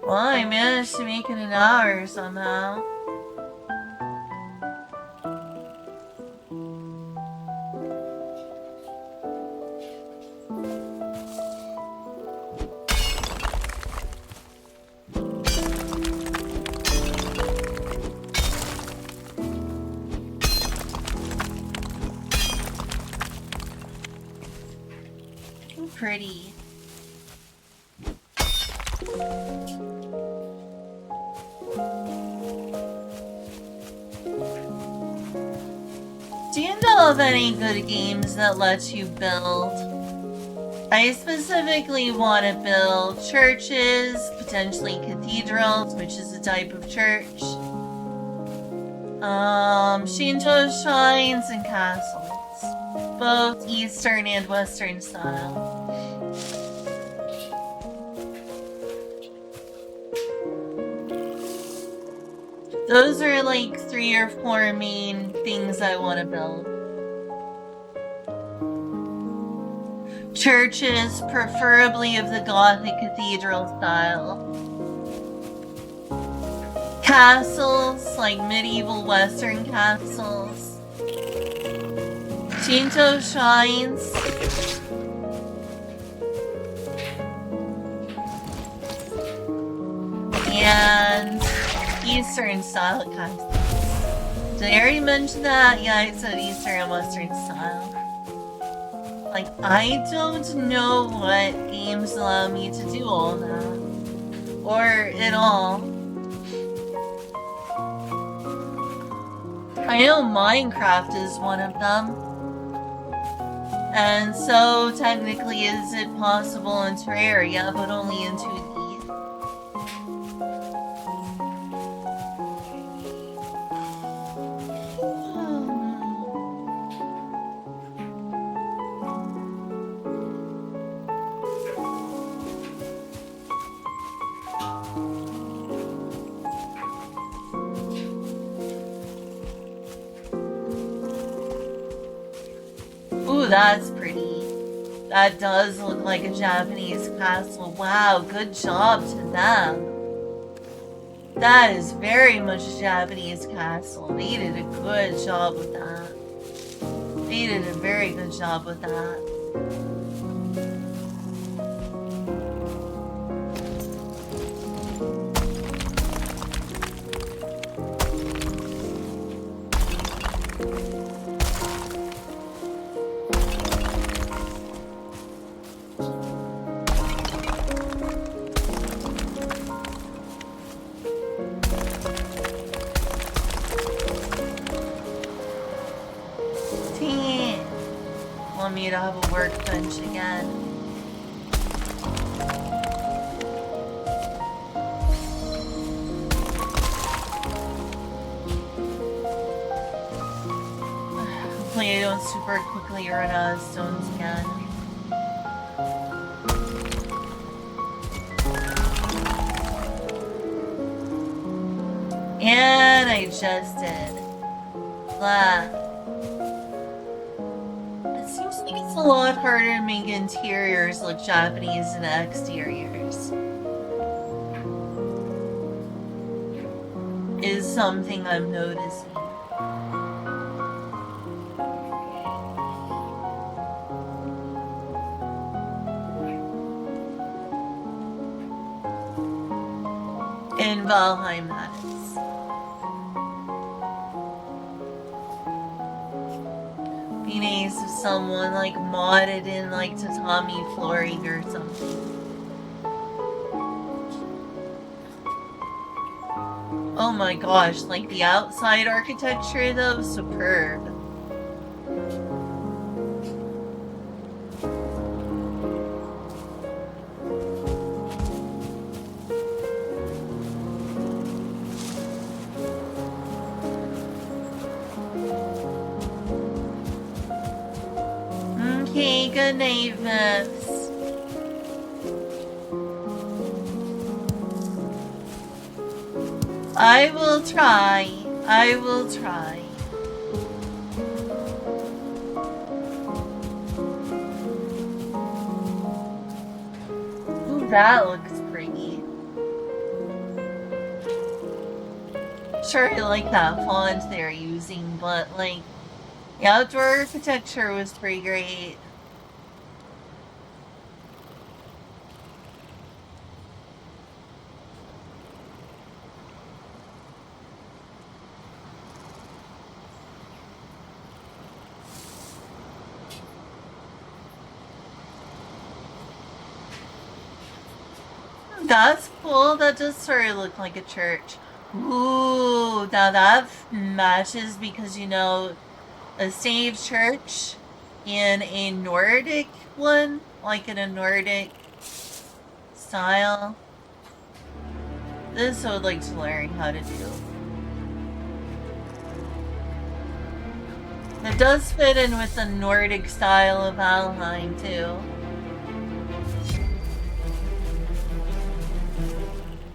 Well, I managed to make it an hour somehow. Pretty. Do you know of any good games that let you build? I specifically want to build churches, potentially cathedrals, which is a type of church. Shinto shrines and castles, both Eastern and Western style. Those are like 3 or 4 main things I want to build. Churches, preferably of the Gothic cathedral style. Castles, like medieval Western castles. Shinto shrines. And Eastern style castles. Did I already mention that? Yeah, I said Eastern and Western style. Like, I don't know what games allow me to do all that. Or at all. I know Minecraft is one of them. And so, technically, is it possible in Terraria, but only in 2D. Ooh, that's pretty. That does look like a Japanese castle. Wow, good job to them. That is very much a Japanese castle. They did a good job with that. They did a very good job with that. Want me to have a workbench again. Hopefully I don't super quickly run out of stones again. And I just did. Blah. It's a lot harder to make interiors look Japanese than exteriors. Is something I'm noticing. In Valheim, that is. Be nice if someone like modded in like tatami flooring or something. Oh my gosh, like the outside architecture though, superb. Okay, good night, Vips. I will try. I will try. Ooh, that looks pretty. Sure, I like that font they're using, but like, the outdoor architecture was pretty great. That's cool. That does sort of look like a church. Ooh, now that matches because you know, a Save church in a Nordic one, like in a Nordic style. This I would like to learn how to do. It does fit in with the Nordic style of Valheim too.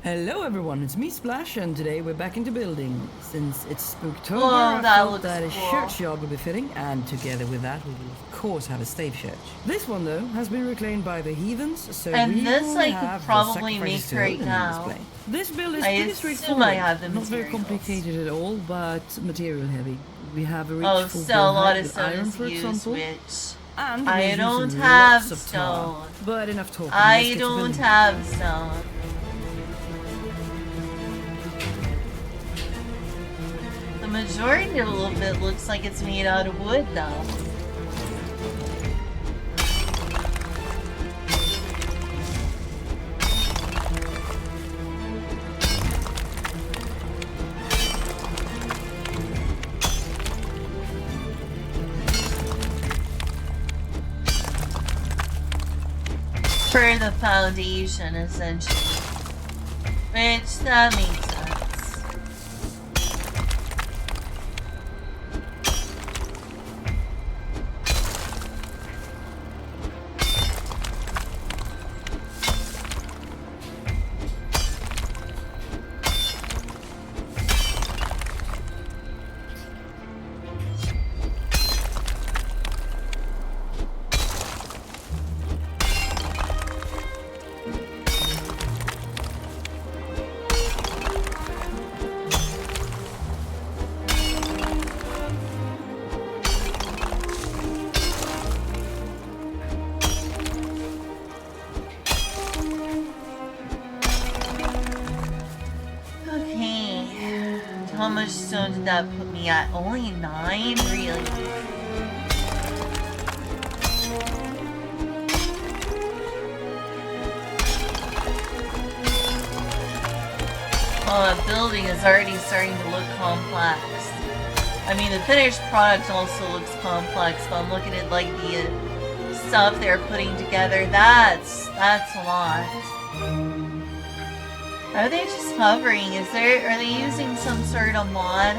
Hello everyone, it's me Splash, and today we're back into building. Since it's Spooktober, Oh, I that felt looks that a cool. churchyard would be fitting, and together with that we will of course have a stave church. This one though has been reclaimed by the heathens, so And we this will I have could the probably sacrifices make to right Odin on now. display. This build is I pretty assume straightforward, I have the not very materials. complicated at all, but material heavy. We have a rich Oh, full so a build lot height of with stone iron, is for used, example. which And I we're using don't lots have of tar. stone. But enough talking. I let's get to don't building. have stone. The majority of it looks like it's made out of wood, though. For the foundation, essentially. Which, that makes sense. Okay. How much stone did that put me at? Only 9? Really? Oh, that building is already starting to look complex. I mean, the finished product also looks complex, but I'm looking at like the stuff they're putting together. That's a lot. Are they just hovering? Are they using some sort of mod?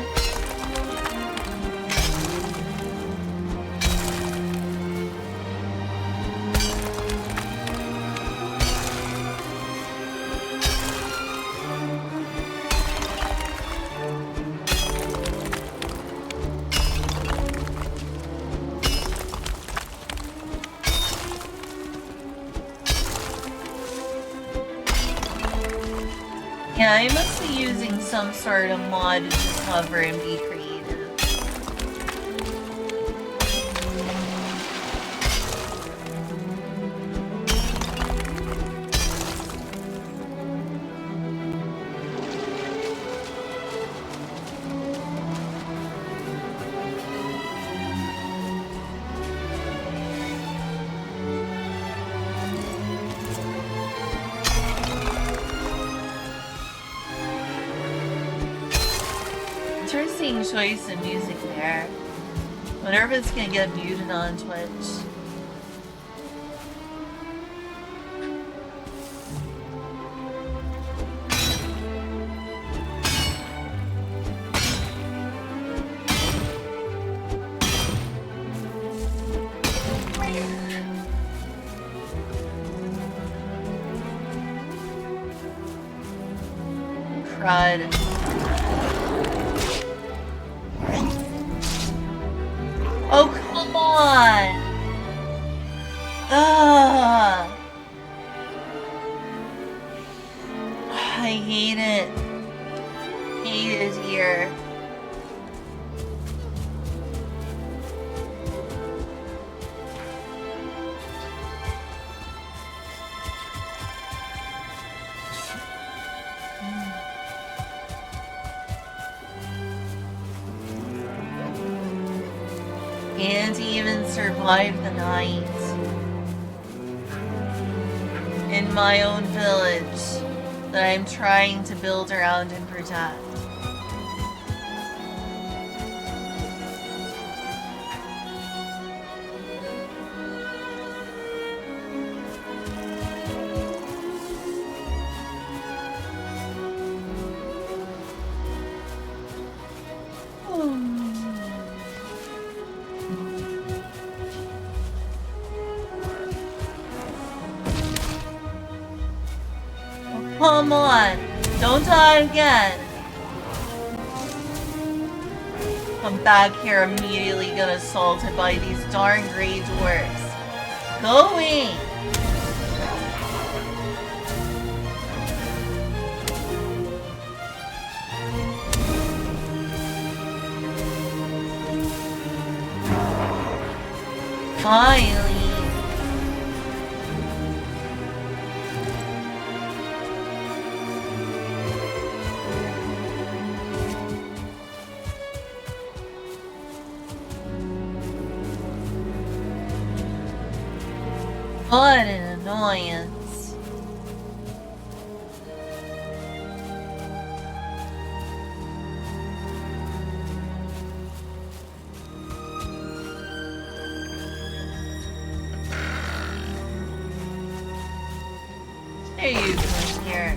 Yeah, I must be using some sort of mod to just hover and be creative. Interesting choice in music there. Wonder if it's gonna get muted on Twitch. Crud. Oh, come on! Ugh! I hate it. complicated here. Can't even survive the night in my own village that I'm trying to build around and protect. Come on, don't die again. I'm back here immediately get assaulted by these darn grey dwarfs. Go away! Finally. What an annoyance. There you go here.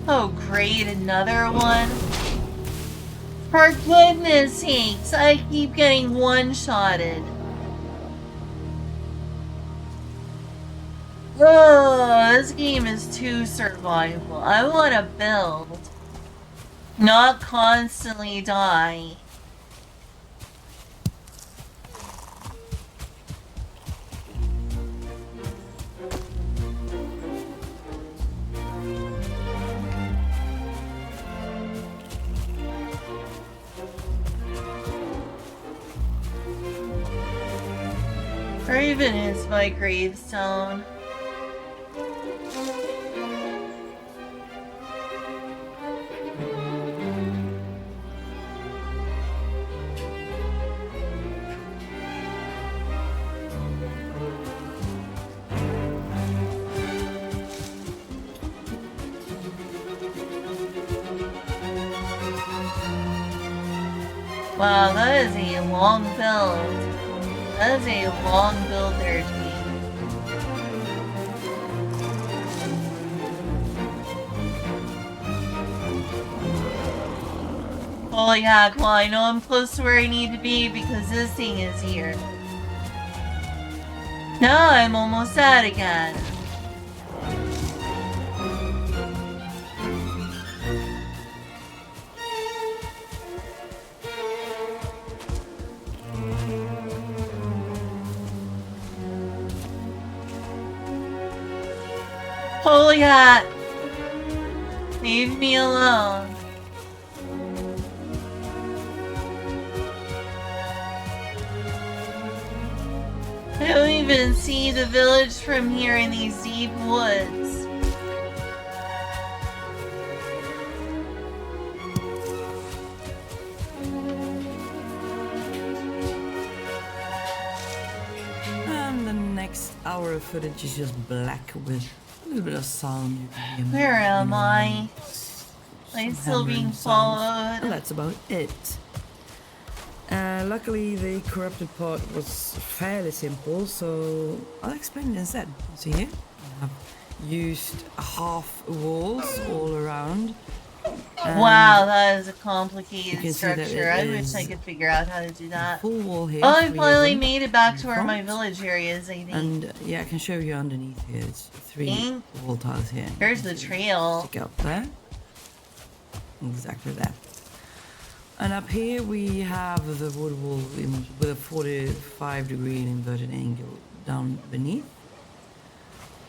Oh great, another one? For goodness sakes, I keep getting one-shotted. Oh, this game is too survival. I want to build, not constantly die. Or even is my gravestone. Wow, that is a long build. That is a long build there, team. Holy heck, well I know I'm close to where I need to be because this thing is here. Now I'm almost at again. Holy hat! Leave me alone. I don't even see the village from here in these deep woods. And the next hour of footage is just black with a little bit of sound. You can hear Where am you know, I? I'm some still being hammering sounds. And followed. that's about it. Luckily, the corrupted part was fairly simple, so I'll explain it instead. So here, I have used half walls all around. Wow, that is a you complicated can see that structure. it I wish I is could figure out how to do a that. full wall here. Oh, I 3 of finally them made it back in to where my front. village area is, I think. And yeah, I can show you underneath here. It's 3 Think. wall tiles here. There's the trail. Stick up there. exactly that. And up here we have the wood wall with a 45-degree inverted angle down beneath,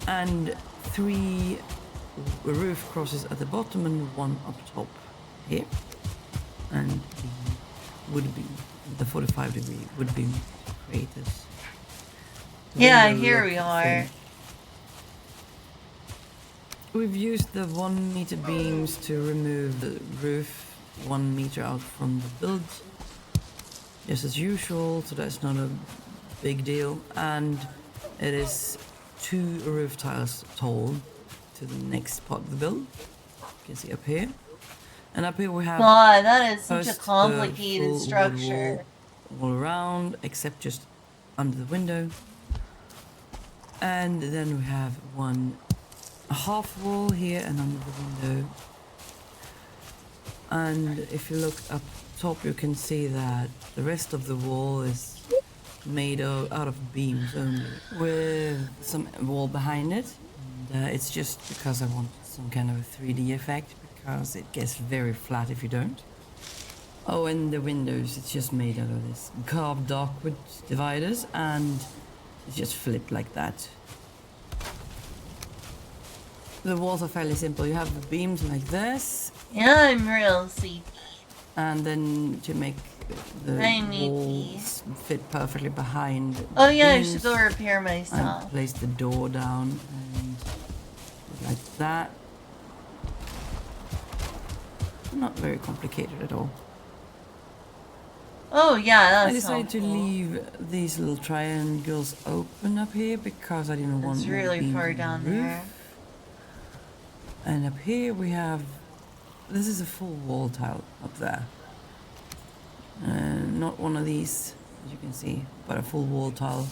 and 3 roof crosses at the bottom and 1 up top here, and the wood beam, the 45-degree wood beam creators. Yeah, here we are. We've used the 1 meter beams to remove the roof 1 meter out from the build, just as usual, so that's not a big deal. And it is 2 roof tiles tall to the next part of the build. You can see up here. And up here we have God, that is such a first the complicated full wood structure. wall all around, except just under the window. And then we have 1 half wall here and under the window. And if you look up top, you can see that the rest of the wall is made out of beams only, with some wall behind it. And, it's just because I want some kind of a 3D effect, because it gets very flat if you don't. Oh, and the windows, it's just made out of this carved darkwood dividers, and it's just flipped like that. The walls are fairly simple. You have the beams like this, Yeah, I'm real sleepy. and then to make the I'm walls fit perfectly behind. Oh the yeah, I beams, should go repair I myself. place the door down and like that. Not very complicated at all. Oh yeah, that's I decided to helpful. leave these little triangles open up here because I didn't want It's more really beams far on the down roof. there. And up here we have, this is a full wall tile up there. Not one of these, as you can see, but a full wall tile.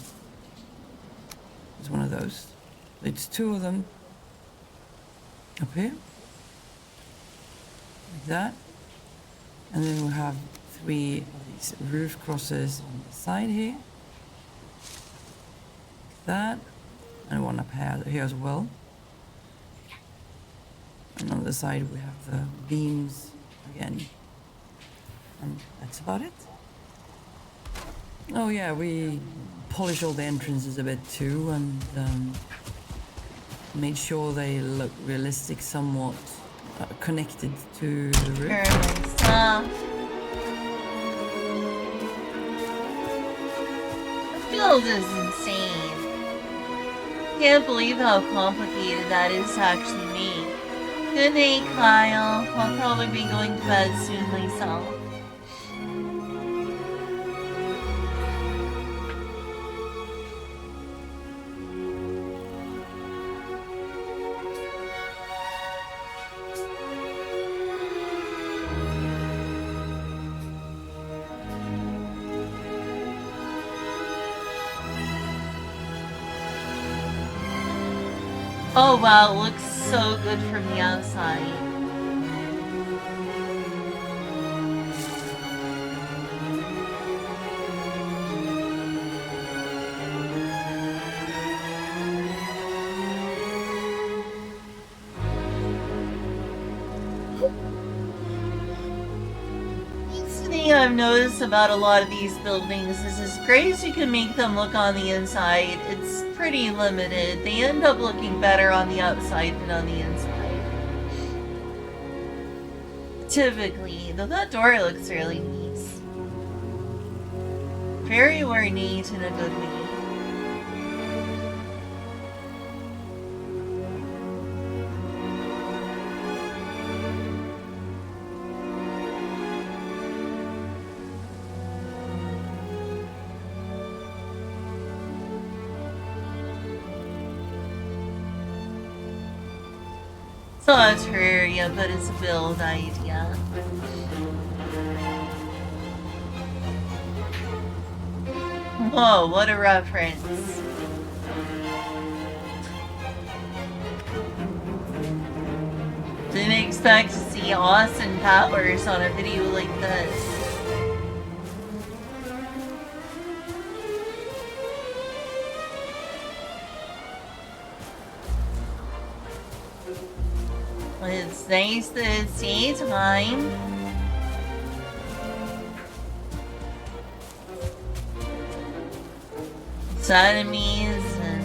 It's one of those. It's 2 of them up here, like that. And then we have 3 of these roof crosses on the side here, like that, and 1 up here as well. And on the side we have the beams again. And that's about it. Oh yeah, we polished all the entrances a bit too, and made sure they look realistic, somewhat connected to the roof. Repair myself. The build is insane. Can't believe how complicated that is to actually make. Good night, Kyle. I'll probably be going to bed soon myself. Oh wow, it looks so good from the outside. One thing I've noticed about a lot of these buildings is as great as you can make them look on the inside, it's pretty limited. They end up looking better on the outside than on the inside. Typically, though that door looks really nice. Very ornate in a good way. It's not a Terraria, but it's a build idea. Whoa, what a reference. Didn't expect to see Austin Powers on a video like this. It's nice that it's daytime. It's enemies and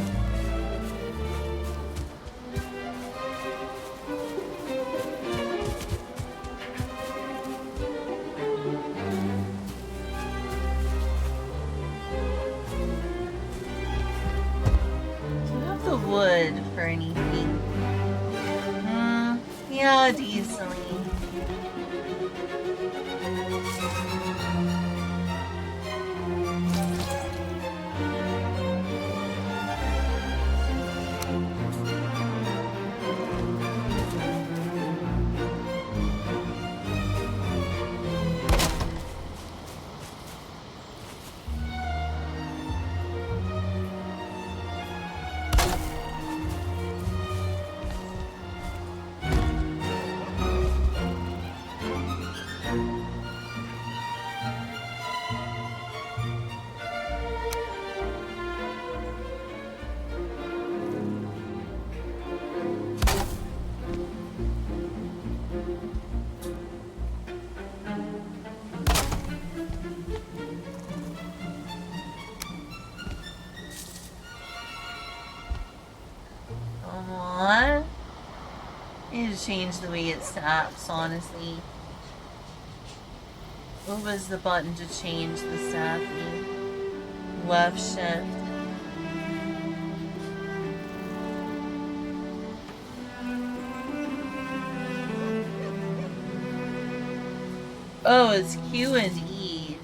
do you have the wood for anything? Yeah, decently. I need to change the way it snaps, honestly. What was the button to change the snapping? Left shift. Oh, it's Q and E.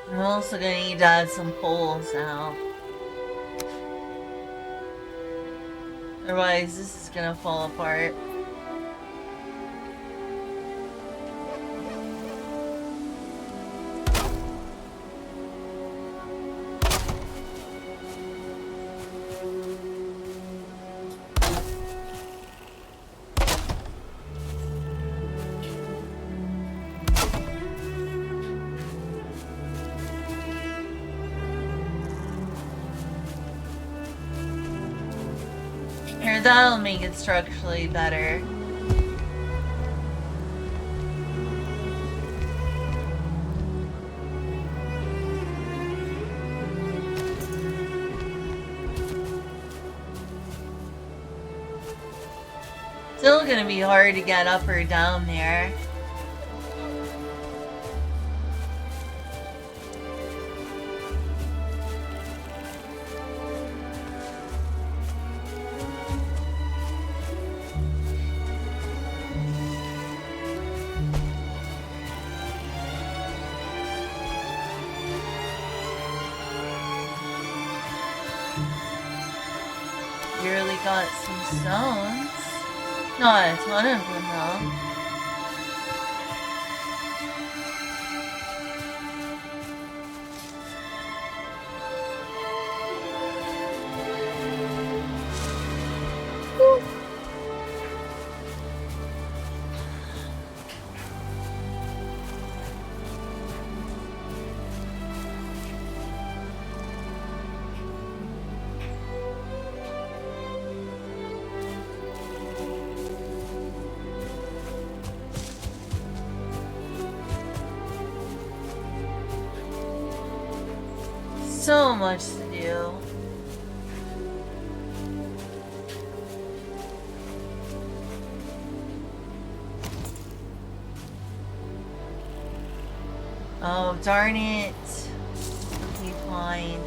I'm also gonna need to add some poles now. Otherwise, this is gonna fall apart. Here, that'll make it structurally better. Still gonna be hard to get up or down there. Really got some stones. Not a ton of them though. So much to do. Oh, darn it. Okay, fine.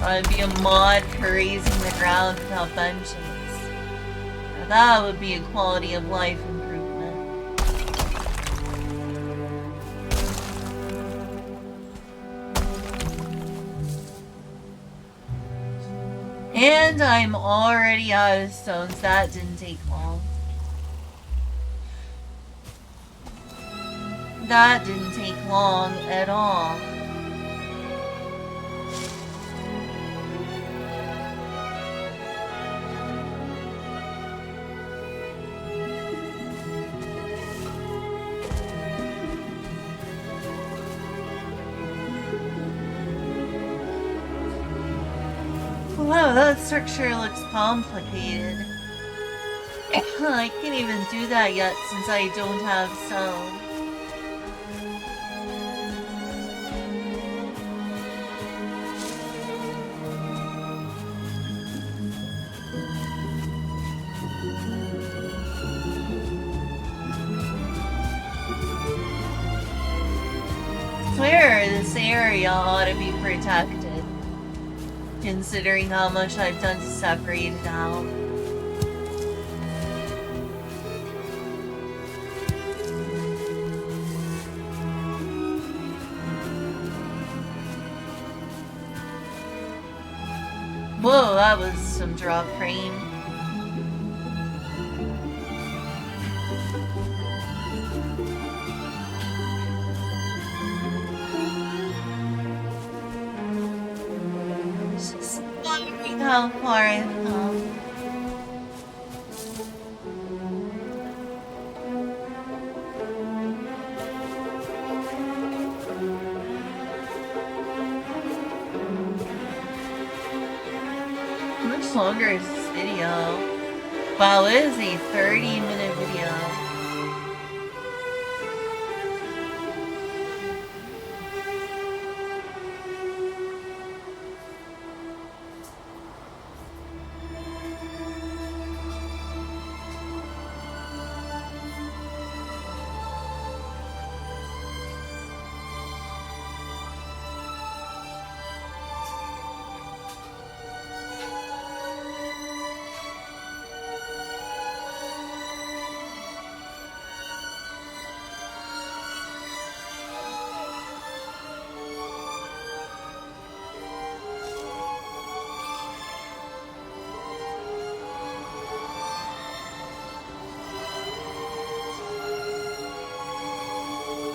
I'd be a mod for raising the ground without benches. Now that would be a quality of life improvement. And I'm already out of stones. That didn't take long. That didn't take long at all. Wow, that structure looks complicated. I can't even do that yet since I don't have stone. I swear this area ought to be protected, considering how much I've done to separate it out. Whoa, that was some drop frame. Just wondering how far I've come. How much longer is this video? Wow, it is a 30-minute video.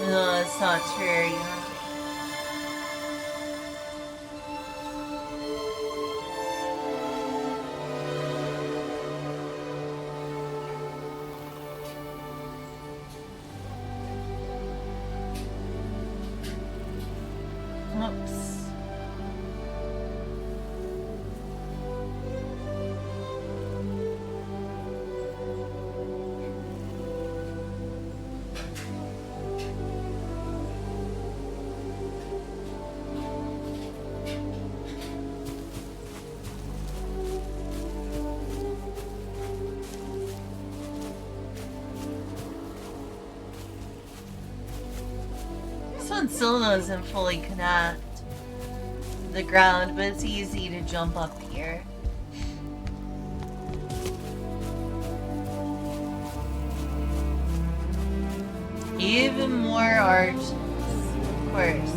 No, it's not true. Whoops. This one still doesn't fully connect to the ground, but it's easy to jump up here. Even more arches, of course.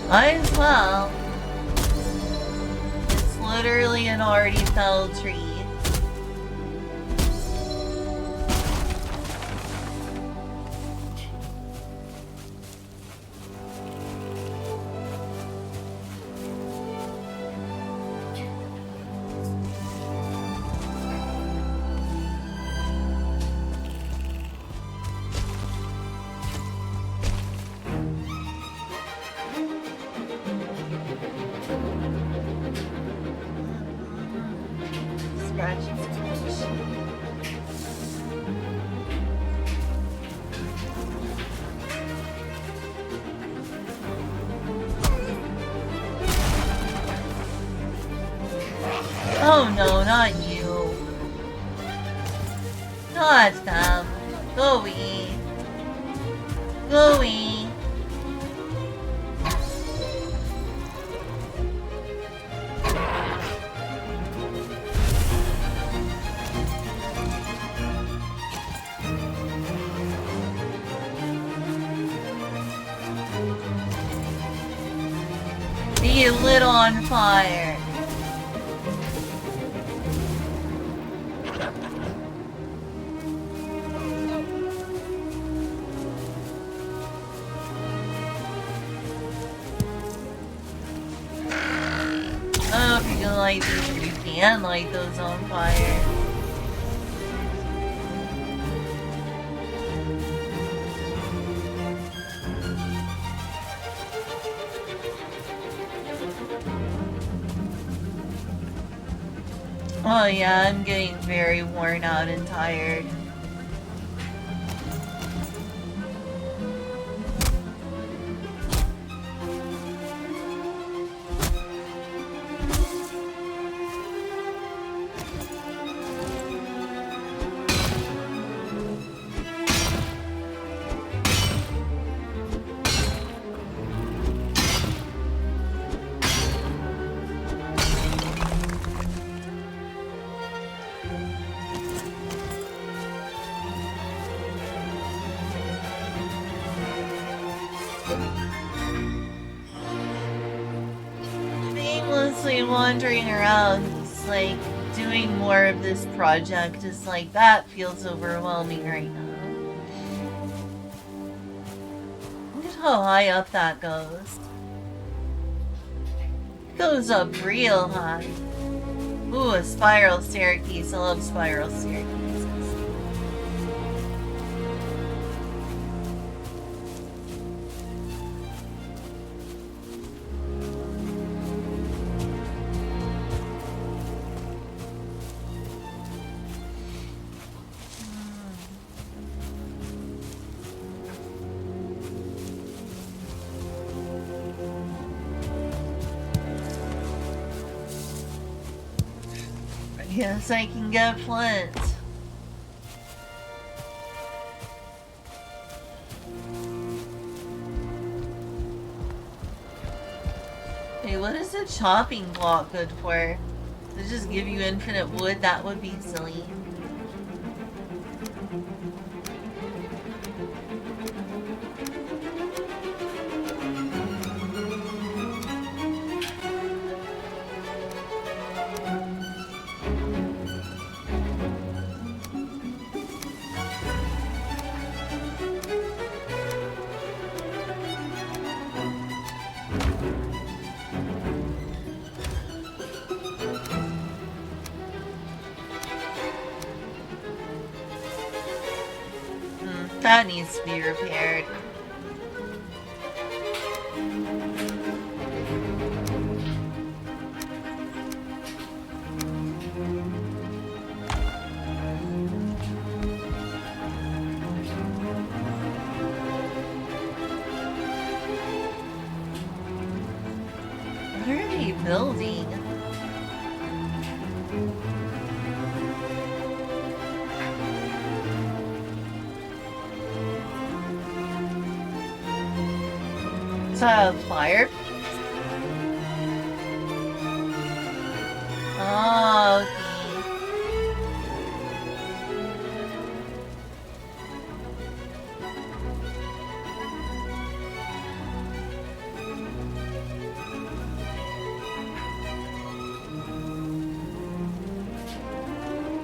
Might as well. It's literally an already felled tree. Scratch, scratch. Oh no, not you. Not them. Go away. Go away. get lit on fire. Oh, if you can light these, you can light those on fire. Oh yeah, I'm getting very worn out and tired. Aimlessly wandering around, just like doing more of this project is like that feels overwhelming right now. Look at how high up that goes. It goes up real high. Ooh, a spiral staircase. I love spiral staircases. Yes, I can get flint. Hey, what is a chopping block good for? To just give you infinite wood? That would be silly. That needs to be repaired. What are they building? It's a fire. Oh, okay.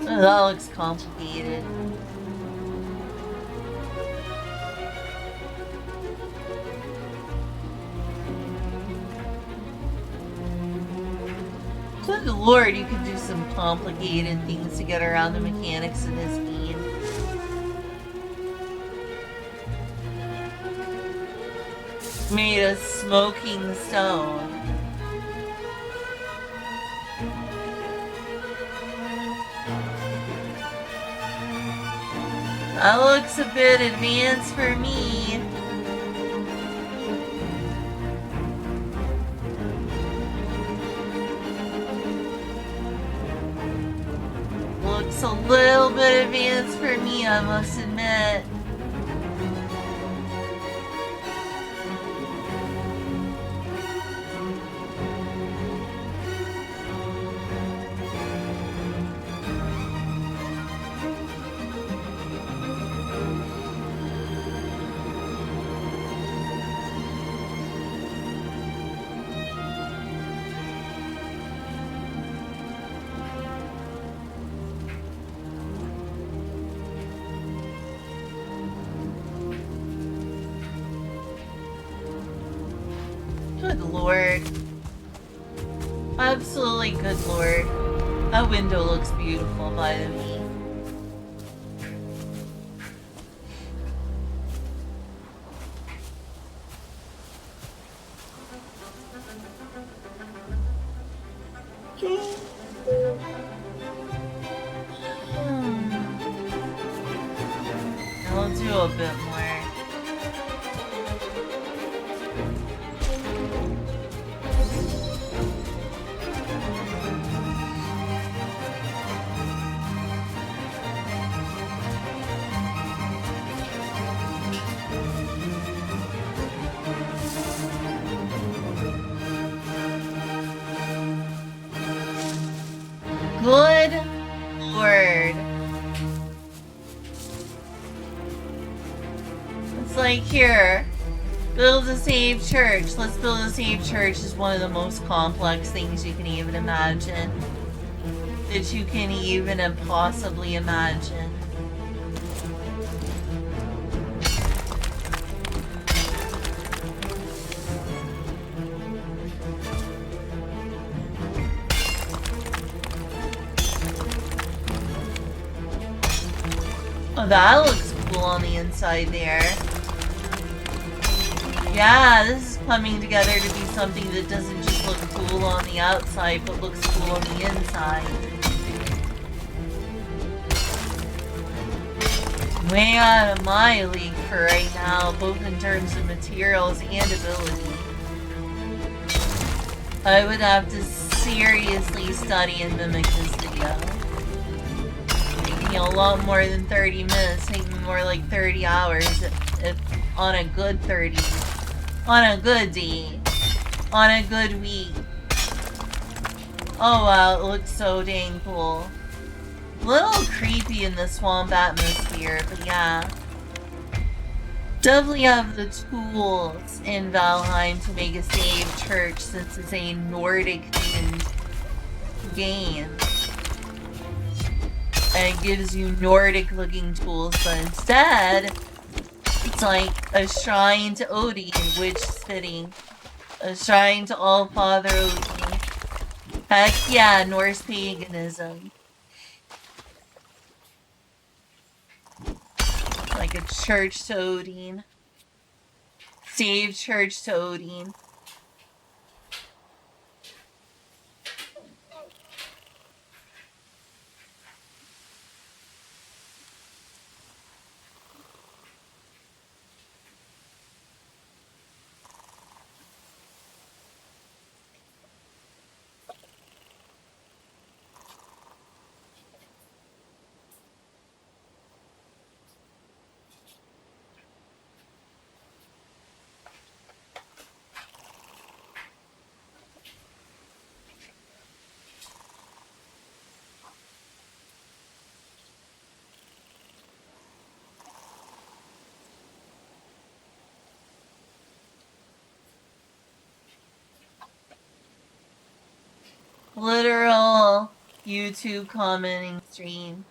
Oh, that looks complicated. Good lord, you can do some complicated things to get around the mechanics of this game. Made of smoking stone. That looks a bit advanced for me. Looks a little bit advanced for me, I must admit. Good lord. Absolutely good lord. That window looks beautiful by the way. I'll do a bit more. Good lord. It's like, here, build a safe church. Let's build a safe church is one of the most complex things you can even imagine. That you can even possibly imagine. Oh, that looks cool on the inside there. Yeah, this is coming together to be something that doesn't just look cool on the outside, but looks cool on the inside. Way out of my league for right now, both in terms of materials and ability. I would have to seriously study and mimic this video. Taking a lot more than 30 minutes, taking more like 30 hours if on a good 30. On a good day. On a good week. Oh wow, it looks so dang cool. A little creepy in the swamp atmosphere, but yeah. Definitely have the tools in Valheim to make a safe church since it's a Nordic themed game. And it gives you Nordic looking tools, but instead it's like a shrine to Odin, which is fitting. A shrine to All-Father Odin. Heck yeah, Norse paganism. Like a church to Odin. Save church to Odin. Literal YouTube commenting stream.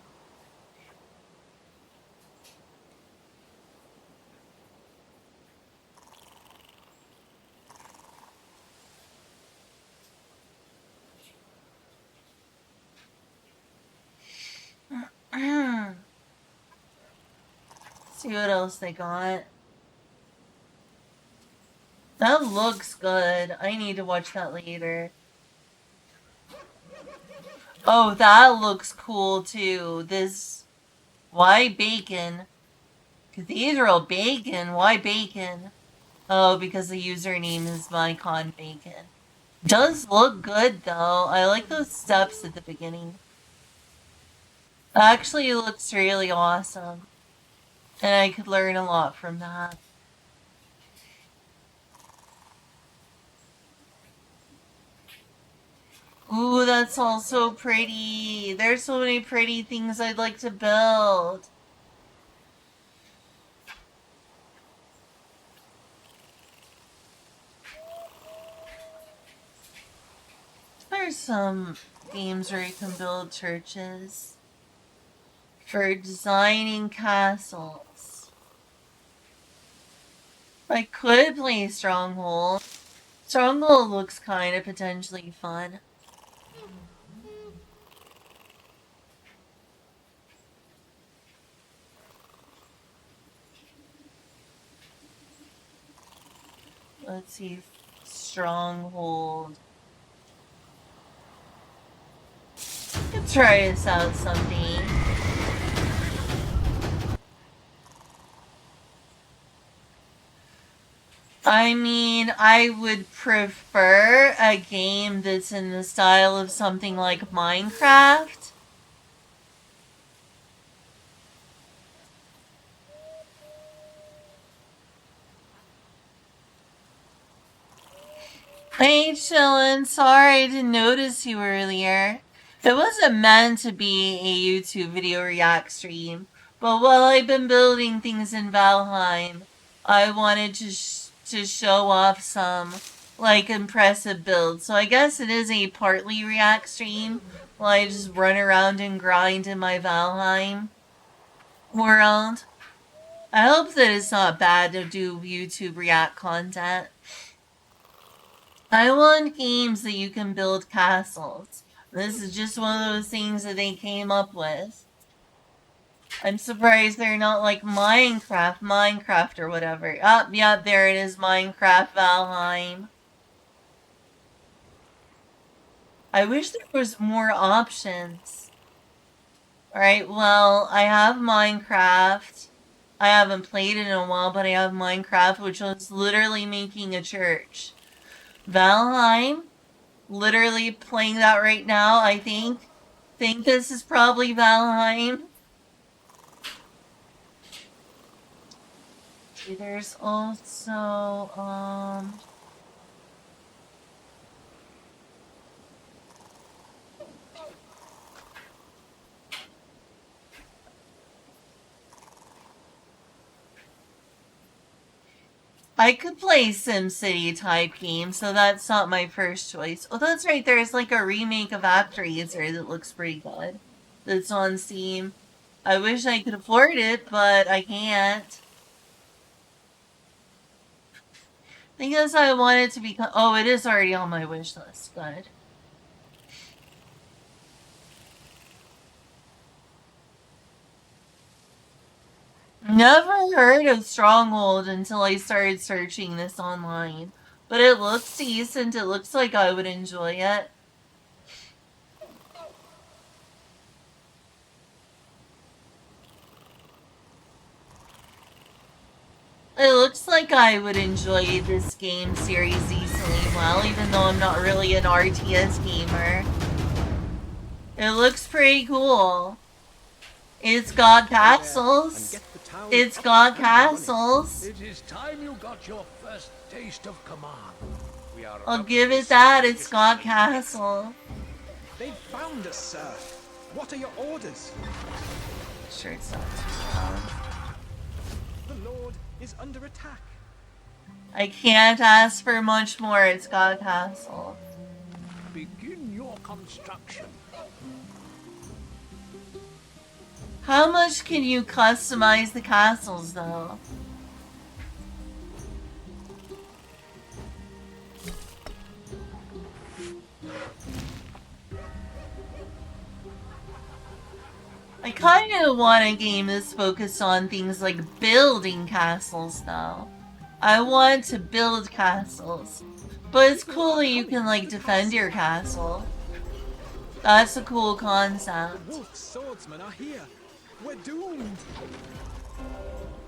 See what else they got. That looks good. I need to watch that later. Oh, that looks cool too. This... Why bacon? Cathedral bacon? Why bacon? Oh, because the username is MyConBacon. Does look good though. I like those steps at the beginning. Actually, it looks really awesome. And I could learn a lot from that. Ooh, that's all so pretty. There's so many pretty things I'd like to build. There's some games where you can build churches. For designing castles. I could play Stronghold. Stronghold looks kind of potentially fun. Let's see. Stronghold. Let's try this out someday. I mean, I would prefer a game that's in the style of something like Minecraft. Hey, chillin'. Sorry I didn't notice you earlier. It wasn't meant to be a YouTube video react stream, but while I've been building things in Valheim, I wanted to show off some, like, impressive builds. So I guess it is a partly react stream while I just run around and grind in my Valheim world. I hope that it's not bad to do YouTube react content. I want games that you can build castles. This is just one of those things that they came up with. I'm surprised they're not like Minecraft or whatever. Oh, yeah, there it is, Minecraft Valheim. I wish there was more options. Alright, well, I have Minecraft. I haven't played it in a while, but I have Minecraft, which was literally making a church. Valheim, literally playing that right now, I think. Think this is probably Valheim. There's also, I could play SimCity type games, so that's not my first choice. Oh, that's right, there's like a remake of ActRaiser that looks pretty good. That's on Steam. I wish I could afford it, but I can't. I guess I want it to be... Oh, it is already on my wish list. Good. Never heard of Stronghold until I started searching this online. But it looks decent. It looks like I would enjoy it. It looks like I would enjoy this game series easily well, even though I'm not really an RTS gamer. It looks pretty cool. It's got castles. It's got castles. It is time you got your first taste of command. I'll give it that. It's got castle. They found us, sir. What are your orders? Sure, it's not too loud. The Lord is under attack. I can't ask for much more. It's got a castle. Begin your construction. How much can you customize the castles, though? I kind of want a game that's focused on things like building castles, though. I want to build castles. But it's cool that you can, like, defend your castle. That's a cool concept. The wolf swordsmen are here. We're doomed.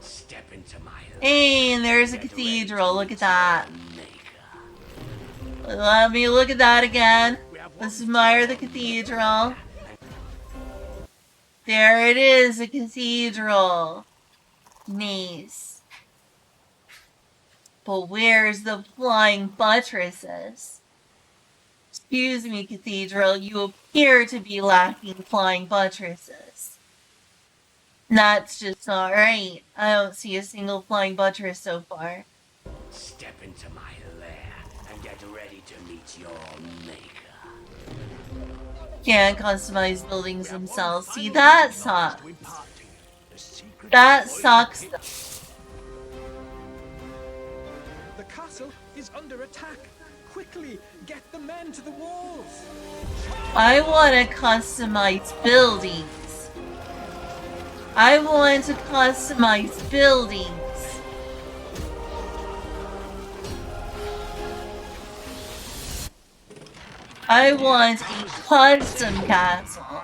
Step into my Hey, and there's a cathedral. Look at that. Let me look at that again. Let's admire the cathedral. There it is, a cathedral. Nice. But where's the flying buttresses? Excuse me, cathedral, you appear to be lacking flying buttresses. That's just not right. I don't see a single flying buttress so far. Step into my lair and get ready to meet your maker. Can't customize buildings themselves. See, that sucks. That sucks. The castle is under attack. Quickly, get the men to the walls! I want to customize buildings. I want to customize buildings. I want a custom castle.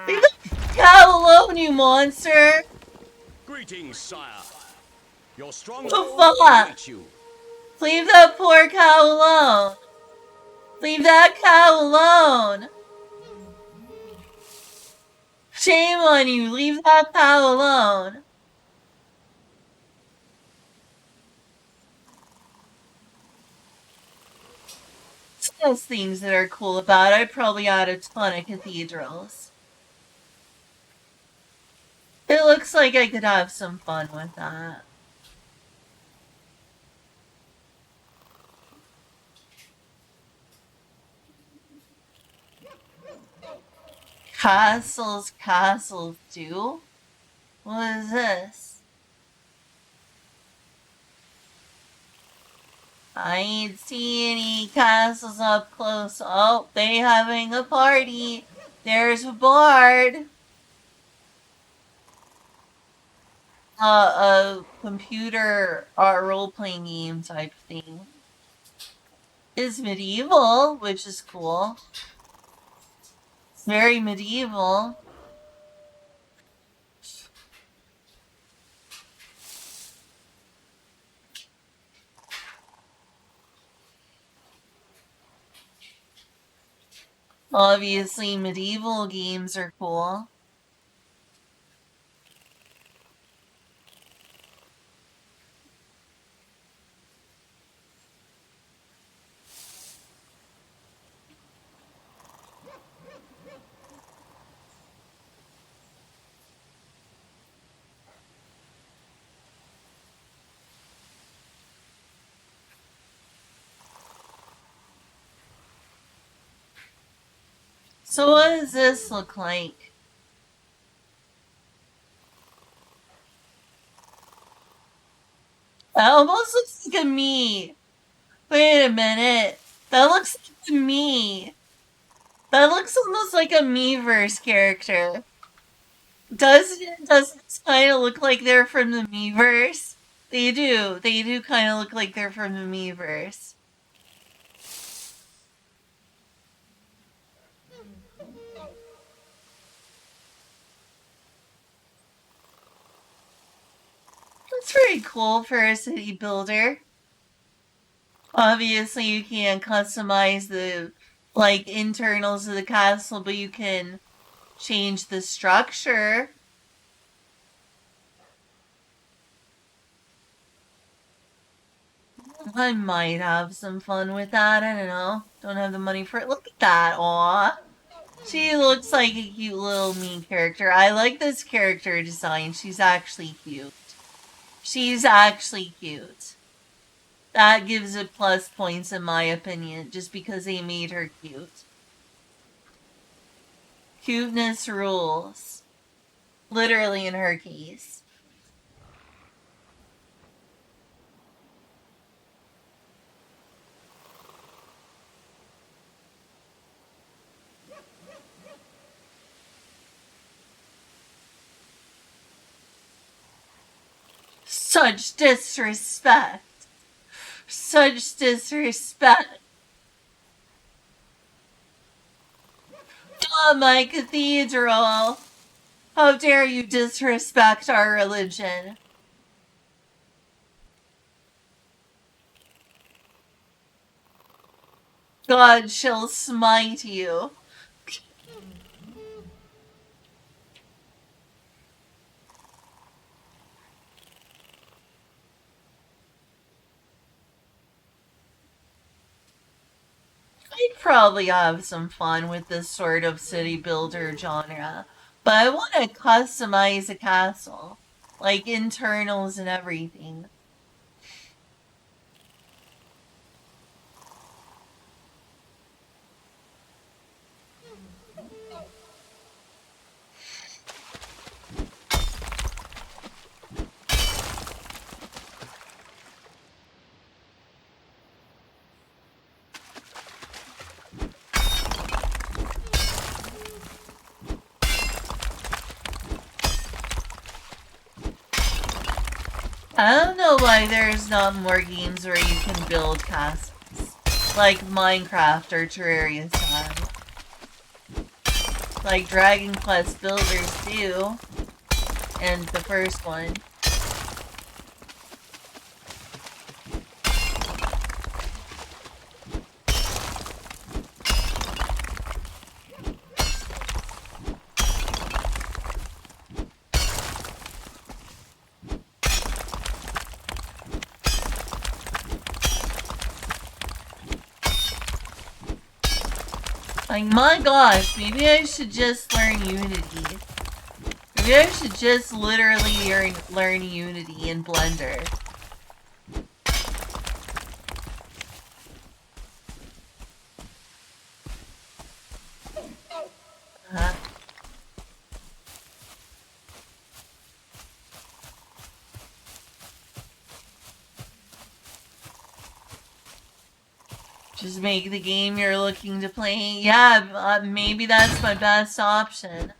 Leave the cow alone, you monster! Greetings, sire. Your The stronghold fuck? awaits you. Leave that poor cow alone. Leave that cow alone. Shame on you. Leave that cow alone. Those things that are cool about it. I probably add a ton of cathedrals. It looks like I could have some fun with that. Castles, castles do? What is this? I ain't see any castles up close. Oh, they having a party. There's a bard. A computer role-playing game type thing. Is medieval, which is cool. It's very medieval. Obviously, medieval games are cool. So what does this look like? That almost looks like a me. Wait a minute. That looks like a me. That looks almost like a Miiverse character. Does it kind of look like they're from the Miiverse? They do. They do kind of look like they're from the Miiverse. That's pretty cool for a city builder. Obviously, you can't customize the internals of the castle, but you can change the structure. I might have some fun with that. I don't know. Don't have the money for it. Look at that. Aw. She looks like a cute little me character. I like this character design. She's actually cute. She's actually cute. That gives it plus points in my opinion, just because they made her cute. Cuteness rules. Literally in her case. Such disrespect. Such disrespect. Oh, my cathedral. How dare you disrespect our religion? God shall smite you. I'd probably have some fun with this sort of city builder genre, but I want to customize a castle, like internals and everything. I don't know why there's not more games where you can build castles. Like Minecraft or Terraria style. Like Dragon Quest Builders do. And the first one. Like, my gosh, maybe I should just learn Unity. Maybe I should just literally learn Unity in Blender. Huh? Just make the game you're looking to play. Yeah, maybe that's my best option.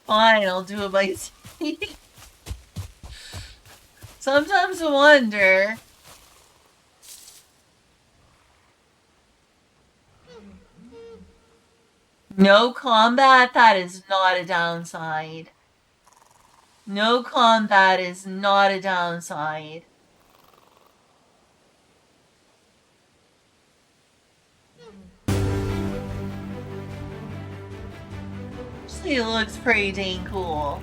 Fine, I'll do it myself. Sometimes I wonder. No combat, that is not a downside. No combat is not a downside. Actually, it looks pretty dang cool.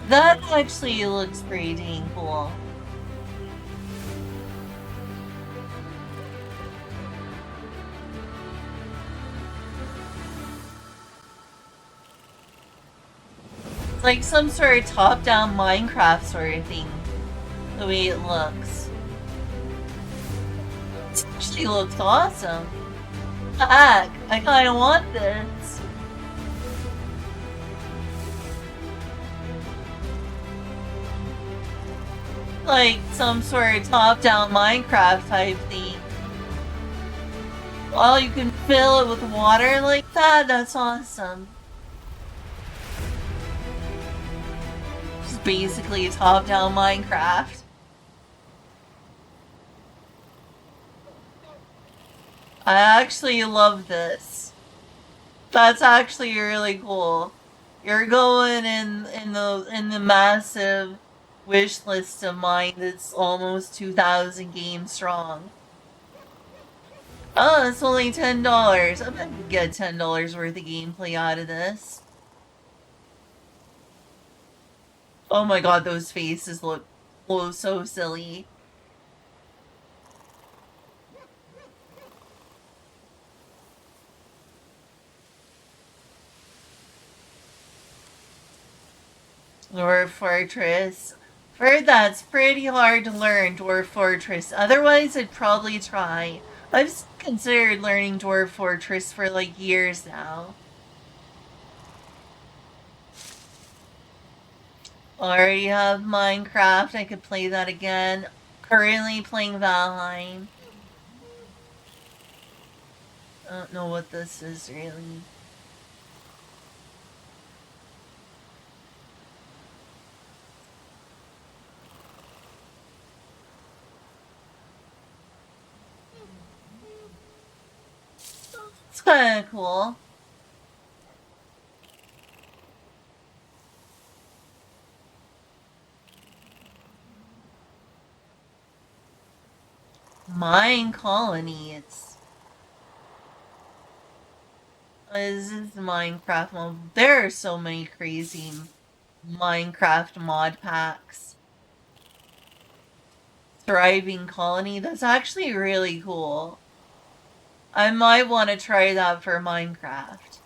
That actually looks pretty dang cool. It's like some sort of top-down Minecraft sort of thing. The way it looks. It actually looks awesome. Heck, I kinda want this. Like some sort of top-down Minecraft type thing. Well, you can fill it with water like that? That's awesome. Just basically a top-down Minecraft. I actually love this. That's actually really cool. You're going in the massive wish list of mine that's almost 2,000 games strong. Oh, it's only $10. I bet I could get $10 worth of gameplay out of this. Oh my god, those faces look so silly. Dwarf Fortress. Heard that's pretty hard to learn, Dwarf Fortress. Otherwise, I'd probably try. I've considered learning Dwarf Fortress for like years now. Already have Minecraft. I could play that again. Currently playing Valheim. I don't know what this is really. It's kind of cool. Mine Colony. This is Minecraft mod. There are so many crazy Minecraft mod packs. Thriving Colony. That's actually really cool. I might want to try that for Minecraft.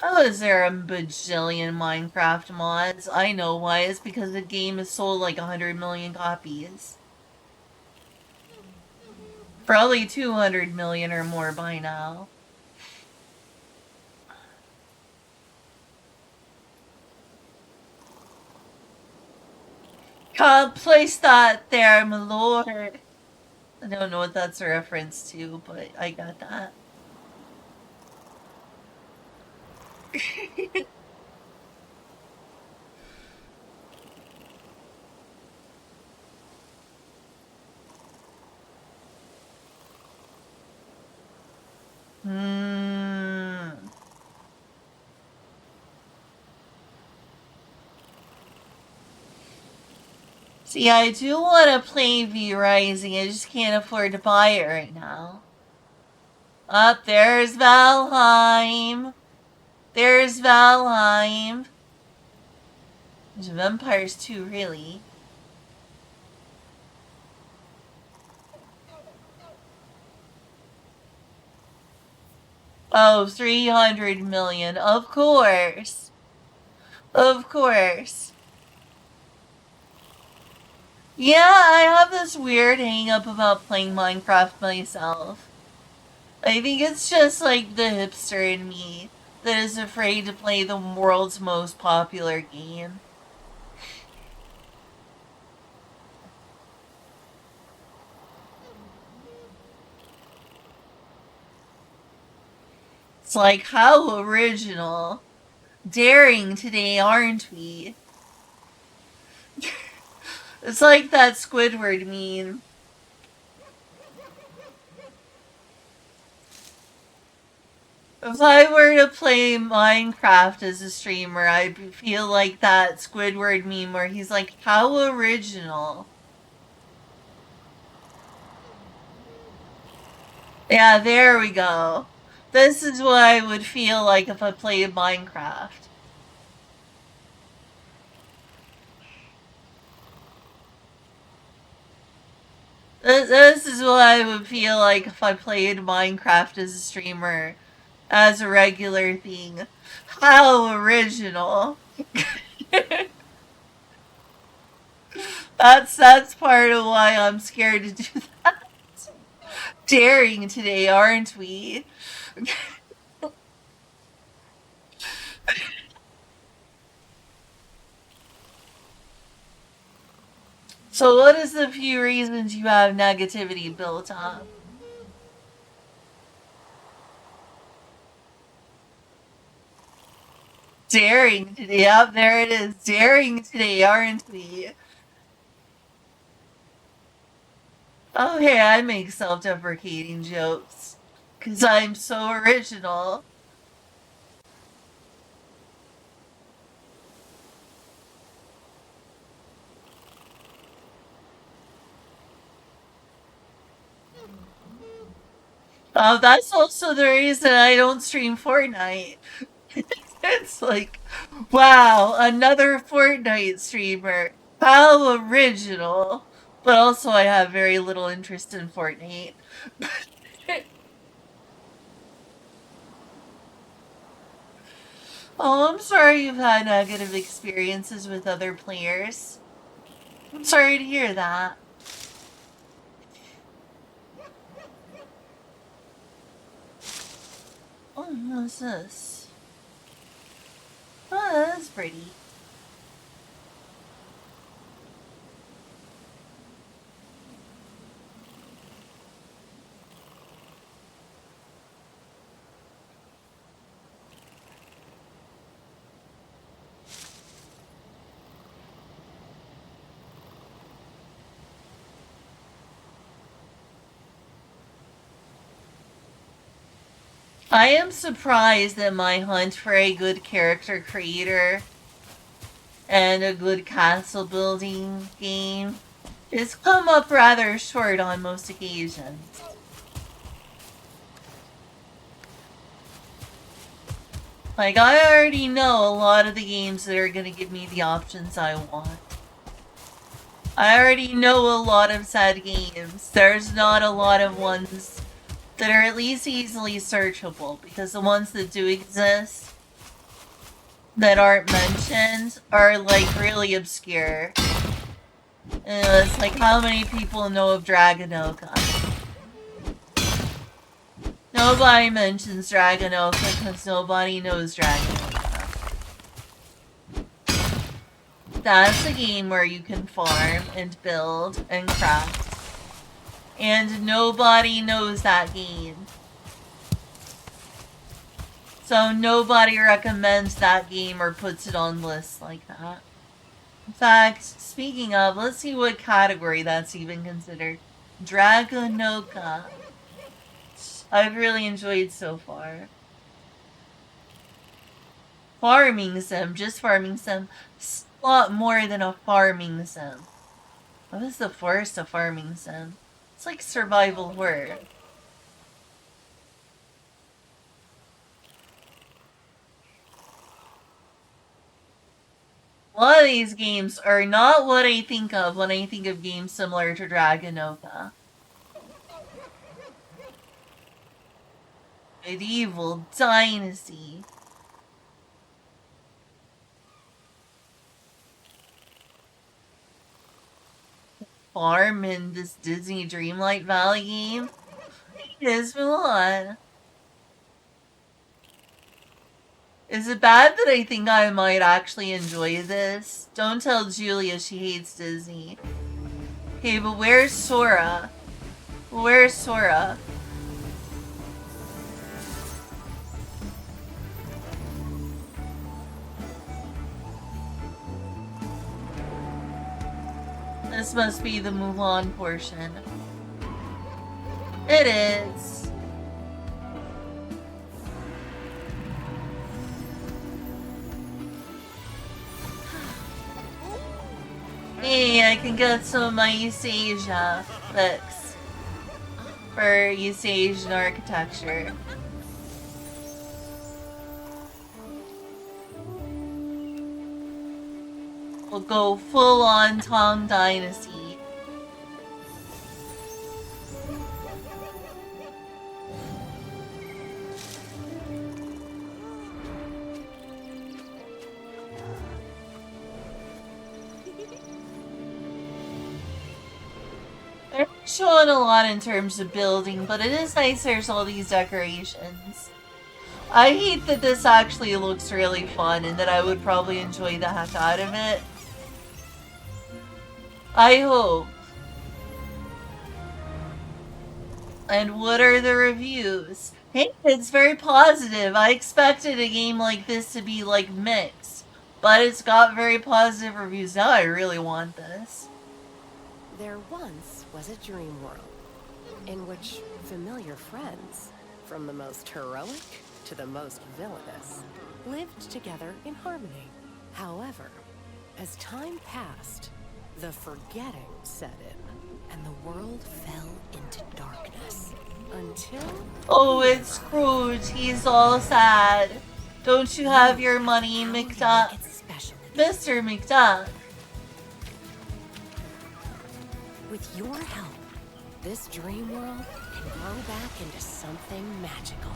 How is there a bajillion Minecraft mods? I know why. It's because the game has sold like 100 million copies. Probably 200 million or more by now. Can't place that there, my lord. I don't know what that's a reference to, but I got that. Hmm. See, I do want to play V Rising, I just can't afford to buy it right now. Up there's Valheim. There's Valheim. There's vampires too, really. Oh, 300 million. Of course. Of course. Yeah, I have this weird hang up about playing Minecraft myself. I think it's just like the hipster in me that is afraid to play the world's most popular game. It's like, how original. Daring today, aren't we? It's like that Squidward meme. If I were to play Minecraft as a streamer, I'd feel like that Squidward meme where he's like, how original. Yeah, there we go. This is what I would feel like if I played Minecraft. This is what I would feel like if I played Minecraft as a streamer. As a regular thing. How original. That's part of why I'm scared to do that. Daring today, aren't we? So what is the few reasons you have negativity built up? Daring today. Yep, there it is. Daring today, aren't we? Oh, hey, I make self-deprecating jokes. 'Cause I'm so original. Oh, that's also the reason I don't stream Fortnite. It's like, wow, another Fortnite streamer. How original. But also I have very little interest in Fortnite. Oh, I'm sorry you've had negative experiences with other players. I'm sorry to hear that. Oh, what's this? Oh, that's pretty. I am surprised that my hunt for a good character creator and a good castle building game has come up rather short on most occasions. Like, I already know a lot of the games that are gonna give me the options I want. I already know a lot of sad games. There's not a lot of ones that are at least easily searchable, because the ones that do exist that aren't mentioned are like really obscure. And it's like, how many people know of Dragonoka? Nobody mentions Dragonoka because nobody knows Dragonoka. That's a game where you can farm and build and craft. And nobody knows that game. So nobody recommends that game or puts it on lists like that. In fact, speaking of, let's see what category that's even considered. Dragonoka. I've really enjoyed so far. Farming sim, just farming sim. It's a lot more than a farming sim. What is the forest of farming sim? It's like survival horror. A lot of these games are not what I think of when I think of games similar to Dragonoka. Medieval Dynasty. Farm in this Disney Dreamlight Valley game? Yes, Mulan. Is it bad that I think I might actually enjoy this? Don't tell Julia she hates Disney. Okay, but where's Sora? Where's Sora? This must be the Mulan portion. It is. Hey, I can get some of my East Asia fix for East Asian architecture. We'll go full on Tang Dynasty. They're showing a lot in terms of building, but it is nice there's all these decorations. I hate that this actually looks really fun and that I would probably enjoy the heck out of it. I hope. And what are the reviews? Hey, it's very positive. I expected a game like this to be like mixed, but it's got very positive reviews. Now I really want this. There once was a dream world in which familiar friends, from the most heroic to the most villainous, lived together in harmony. However, as time passed, the forgetting set in, and the world fell into darkness. Until... Oh, it's Scrooge. He's all sad. Don't you have your money, McDuck? Mr. McDuck. With your help, this dream world can grow back into something magical.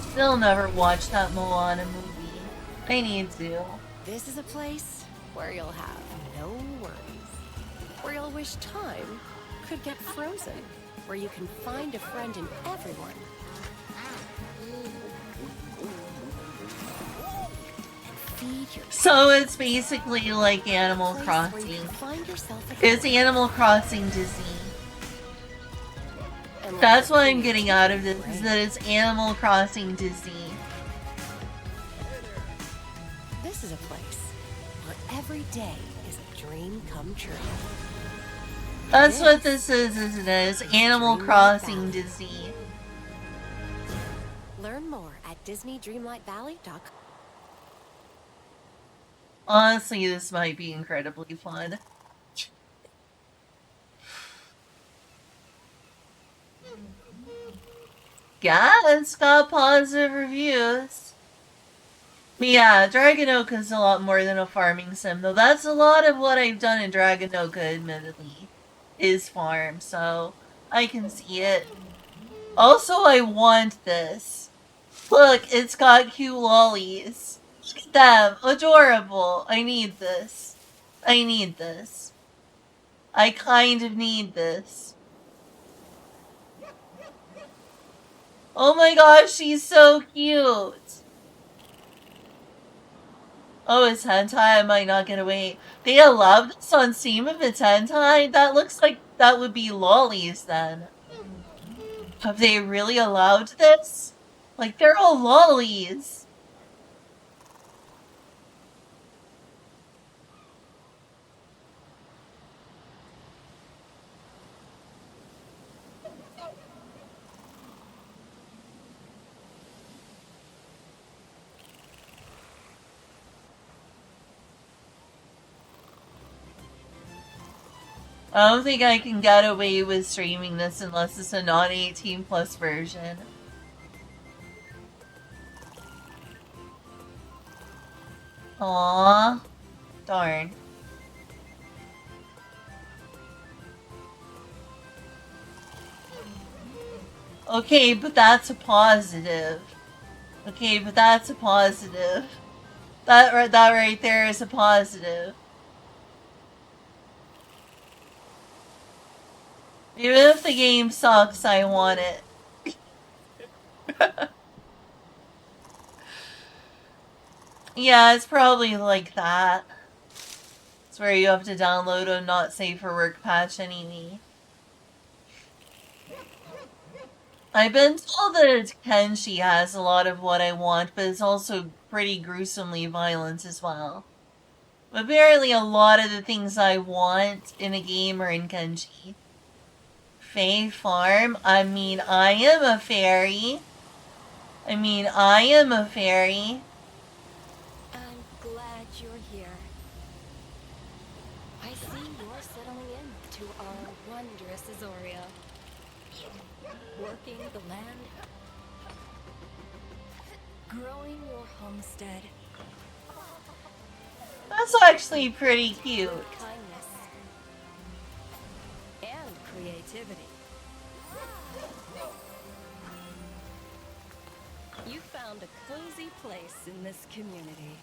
Still never watched that Moana movie. I need to. This is a place where you'll have no worries. Where you'll wish time could get frozen. Where you can find a friend in everyone. And feed your... So it's basically like Animal Crossing. It's Animal Crossing Disney. That's what I'm getting out of this, is that it's Animal Crossing Disney. This is a place where every day is a dream come true. That's what this is, isn't it? It's Animal Crossing Disney. Learn more at DisneyDreamlightValley.com. Honestly, this might be incredibly fun. Yeah, it's got positive reviews. But yeah, Dragonoka's a lot more than a farming sim, though. That's a lot of what I've done in Dragonoka, admittedly, is farm, so I can see it. Also, I want this. Look, it's got cute lollies. Look at them. Adorable. I need this. I need this. I kind of need this. Oh my gosh, she's so cute. Oh, it's hentai? I might not get away. They allowed this on Steam if it's hentai? That looks like that would be lollies then. Have they really allowed this? Like, they're all lollies. I don't think I can get away with streaming this unless it's a non-18 plus version. Aww. Darn. Okay, but that's a positive. Okay, but that's a positive. That right there is a positive. Even if the game sucks, I want it. Yeah, it's probably like that. It's where you have to download a not safe for work patch anyway. I've been told that Kenshi has a lot of what I want, but it's also pretty gruesomely violent as well. Apparently a lot of the things I want in a game are in Kenshi. Fae Farm? I mean, I am a fairy. I'm glad you're here. I see you're settling in to our wondrous Azoria. Working the land, growing your homestead. That's actually pretty cute. Kindness and creativity. You found a cozy place in this community.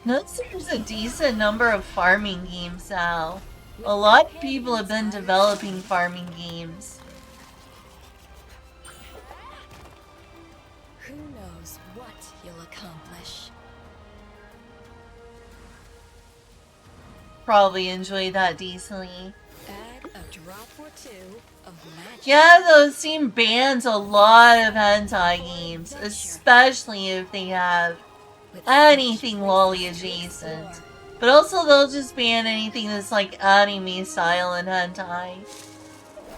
Notice there's a decent number of farming games now. A lot of people have been developing farming games. Who knows what you'll accomplish? Probably enjoy that decently. Add a drop or two of magic. Yeah, those Steam bans a lot of hentai games, especially if they have anything lolly adjacent. But also they'll just ban anything that's like anime style and hentai.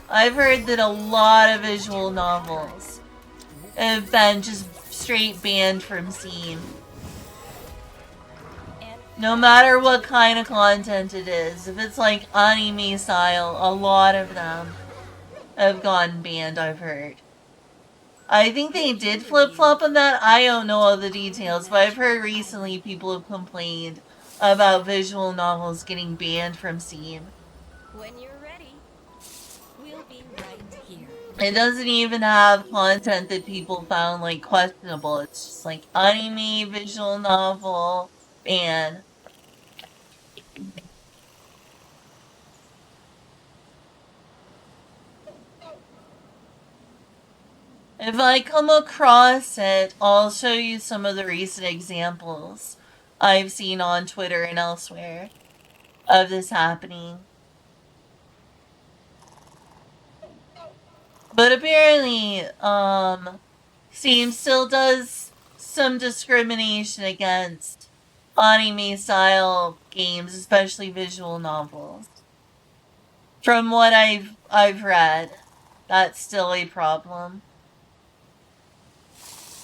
I've heard that a lot of visual novels have been just straight banned from Steam. No matter what kind of content it is, if it's like anime style, a lot of them have gotten banned, I've heard. I think they did flip-flop on that. I don't know all the details, but I've heard recently people have complained about visual novels getting banned from Steam. When you're ready, we'll be right here. It doesn't even have content that people found like questionable. It's just like anime, visual novel, ban. If I come across it, I'll show you some of the recent examples I've seen on Twitter and elsewhere of this happening. But apparently, Steam still does some discrimination against anime-style games, especially visual novels. From what I've read, that's still a problem.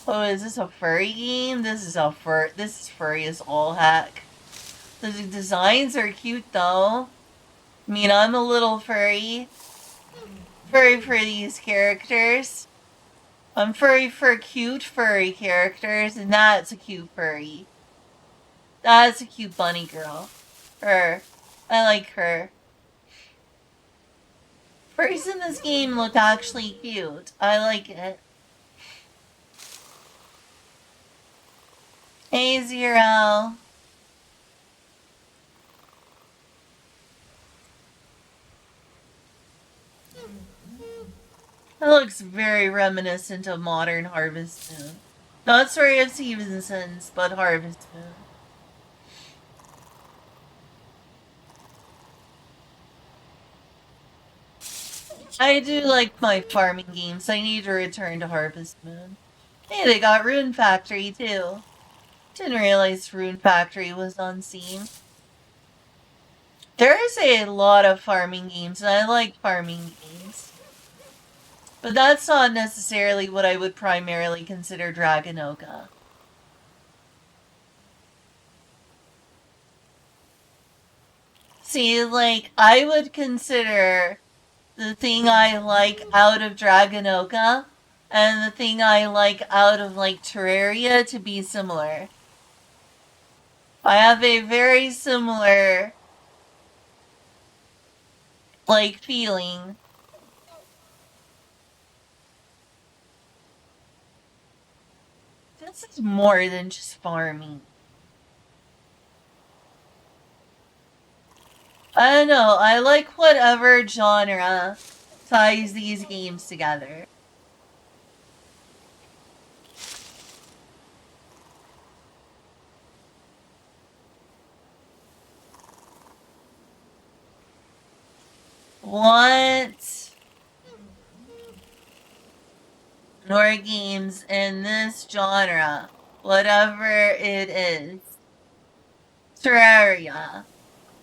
Oh, is this a furry game? This is furry as all heck. The designs are cute though. I mean, I'm a little furry. Furry for these characters. I'm furry for cute furry characters, and that's a cute furry. That's a cute bunny girl. Her. I like her. Furries in this game look actually cute. I like it. Hey, Zero. That looks very reminiscent of modern Harvest Moon. Not Story of Stevenson's, but Harvest Moon. I do like my farming games. I need to return to Harvest Moon. Hey, they got Rune Factory too. Didn't realize Rune Factory was on Steam. There is a lot of farming games, and I like farming games. But that's not necessarily what I would primarily consider Dragonoka. See, like, I would consider the thing I like out of Dragonoka and the thing I like out of, like, Terraria to be similar. I have a very similar, like, feeling. This is more than just farming. I don't know, I like whatever genre ties these games together. What more games in this genre, whatever it is? Terraria,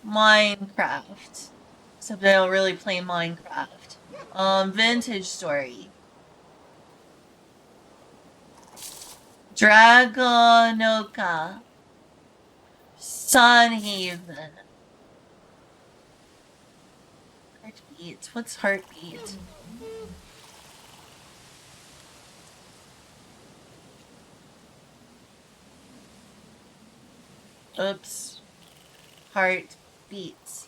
Minecraft, except I don't really play Minecraft. Vintage Story, Dragonoka, Sunhaven. Heartbeat. What's Heartbeat? Oops. Heart beats.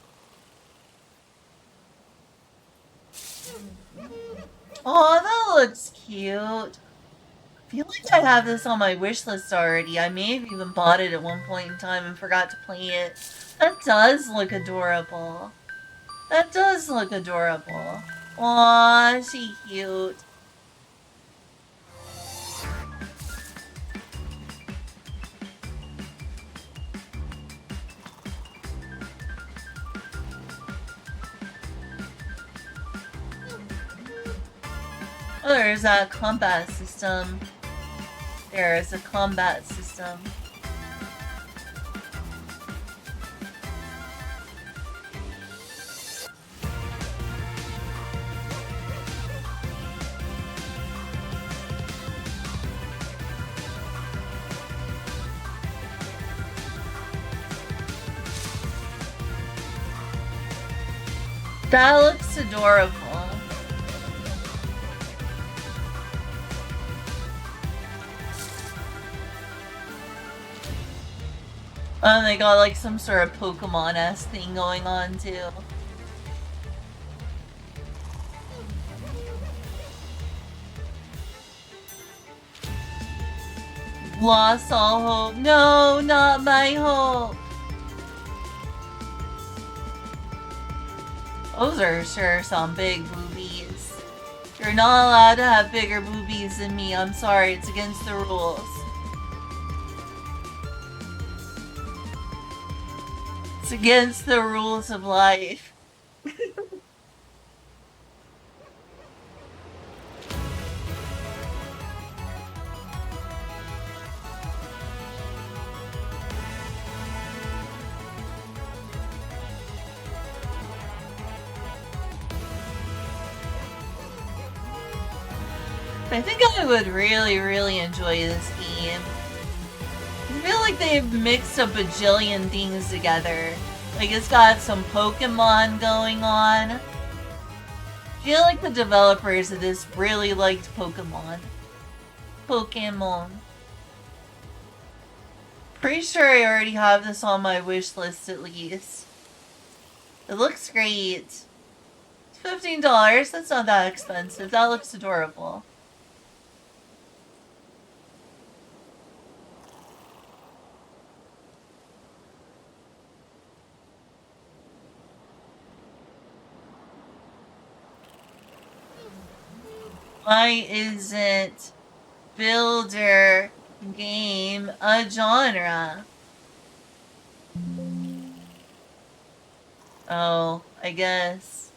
Oh, that looks cute. I feel like I have this on my wish list already. I may have even bought it at one point in time and forgot to play it. That does look adorable. That does look adorable. Aw, she cute. Oh, there's a combat system. There's a combat system. That looks adorable. Oh, they got like some sort of Pokemon-esque thing going on too. Lost all hope. No, not my hope. Those are sure some big boobies. You're not allowed to have bigger boobies than me. I'm sorry, it's against the rules. It's against the rules of life. I think I would really enjoy this game. I feel like they've mixed a bajillion things together. Like, it's got some Pokemon going on. I feel like the developers of this really liked Pokemon. Pretty sure I already have this on my wish list at least. It looks great. It's $15, that's not that expensive. That looks adorable. Why isn't Builder game a genre? Oh, I guess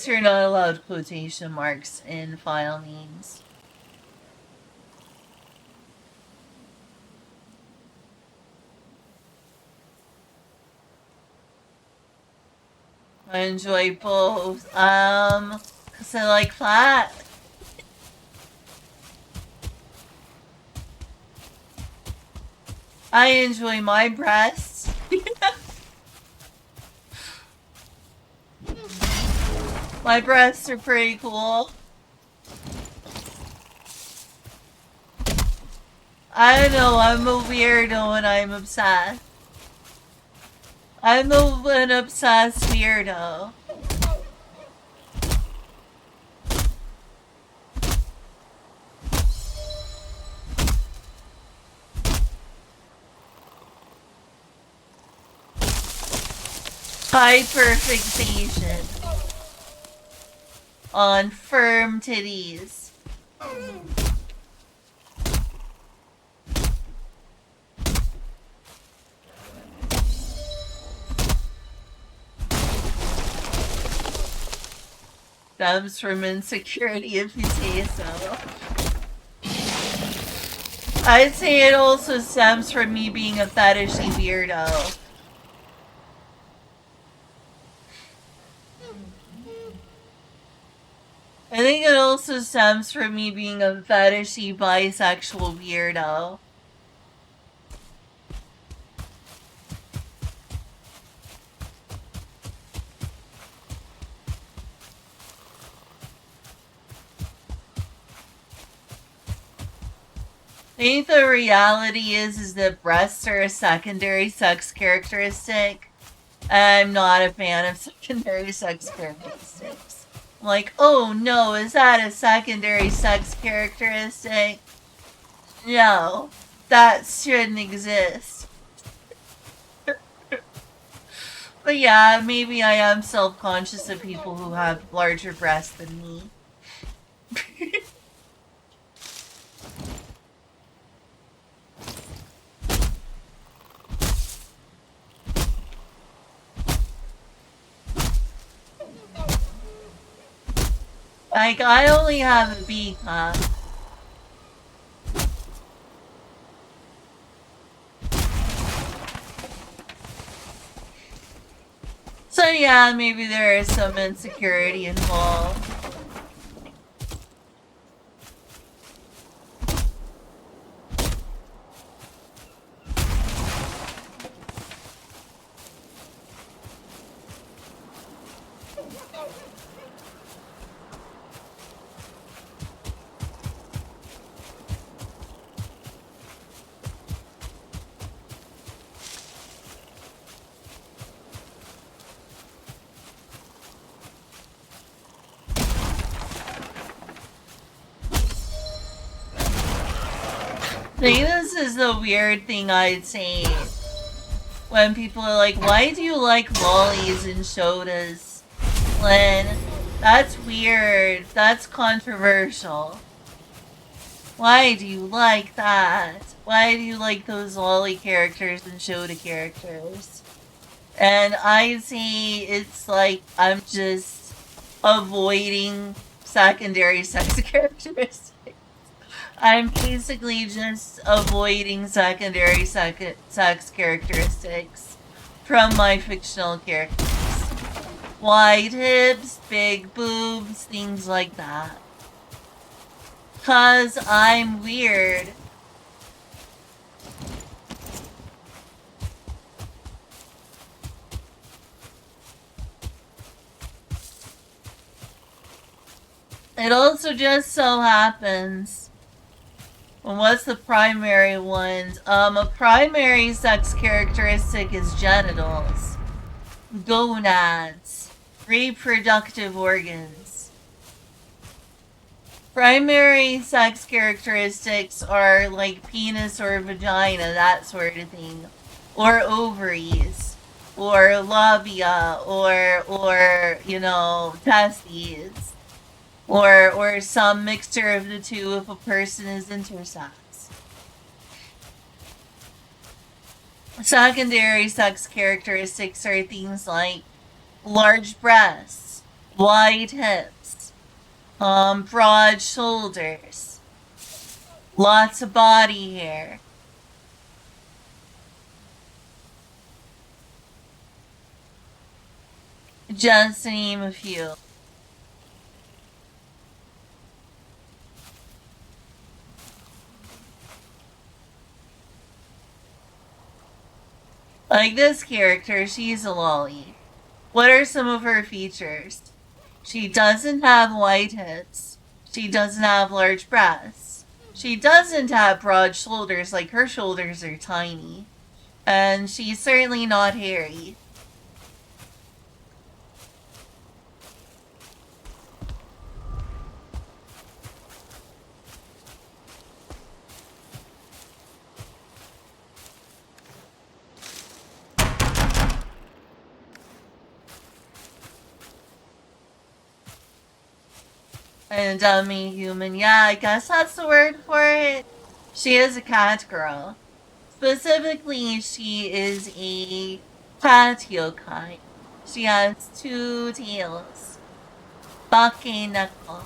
you're not allowed quotation marks in file names. I enjoy both. 'Cause I like flat. I enjoy my breasts. My breasts are pretty cool. I know, I'm a weirdo and I'm obsessed. I'm an obsessed weirdo. Hyperfixation on firm titties. Stems from insecurity, if you say so. I'd say it also stems from me being a fetishy weirdo. I think it also stems from me being a fetishy bisexual weirdo. I think the reality is that breasts are a secondary sex characteristic. I'm not a fan of secondary sex characteristics. I'm like, oh no, is that a secondary sex characteristic? No, that shouldn't exist. But yeah, maybe I am self-conscious of people who have larger breasts than me. Like, I only have a B cup. So yeah, maybe there is some insecurity involved. I think this is the weird thing I'd say when people are like, why do you like lollies and sodas, Lynn? That's weird. That's controversial. Why do you like that? Why do you like those lolly characters and soda characters? And I say it's like I'm just avoiding secondary sex characteristics. I'm basically just avoiding secondary sex characteristics from my fictional characters. Wide hips, big boobs, things like that. 'Cause I'm weird. It also just so happens. And what's the primary ones? A primary sex characteristic is genitals, gonads, reproductive organs. Primary sex characteristics are like penis or vagina, that sort of thing, or ovaries, or labia, or you know, testes. or some mixture of the two if a person is intersex. Secondary sex characteristics are things like large breasts, wide hips, broad shoulders, lots of body hair. Just to name a few. Like this character, she's a lolly. What are some of her features? She doesn't have wide hips. She doesn't have large breasts. She doesn't have broad shoulders, like her shoulders are tiny. And she's certainly not hairy. And dummy human, yeah, I guess that's the word for it. She is a cat girl. Specifically, she is a cat yokai. She has 2 tails. Bakeneko.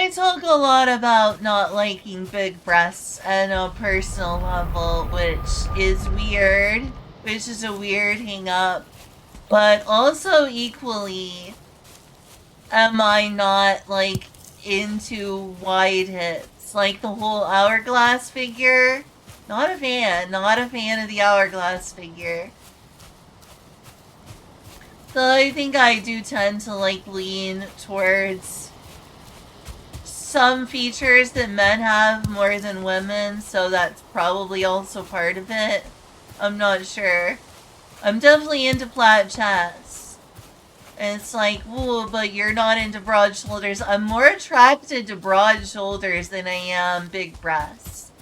I talk a lot about not liking big breasts at a personal level, which is weird, which is a weird hang up. But also equally, am I not, like, into wide hips? Like the whole hourglass figure? Not a fan of the hourglass figure. So I think I do tend to, like, lean towards some features that men have more than women, so that's probably also part of it. I'm not sure. I'm definitely into flat chests. And it's like, ooh, but you're not into broad shoulders. I'm more attracted to broad shoulders than I am big breasts.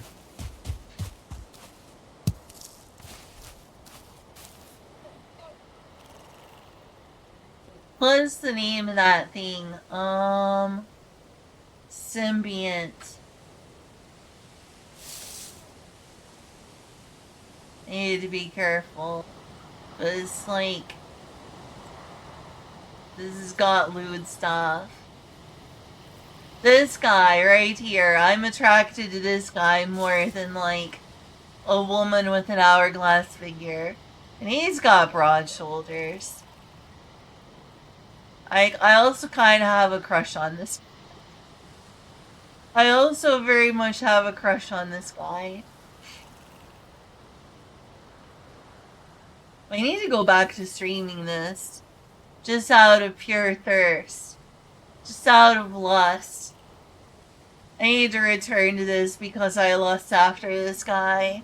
What's the name of that thing? Symbiont. I need to be careful. But it's like, this has got lewd stuff. This guy right here, I'm attracted to this guy more than, like, a woman with an hourglass figure. And he's got broad shoulders. I also kind of have a crush on this. I also very much have a crush on this guy. I need to go back to streaming this. Just out of pure thirst. Just out of lust. I need to return to this because I lust after this guy.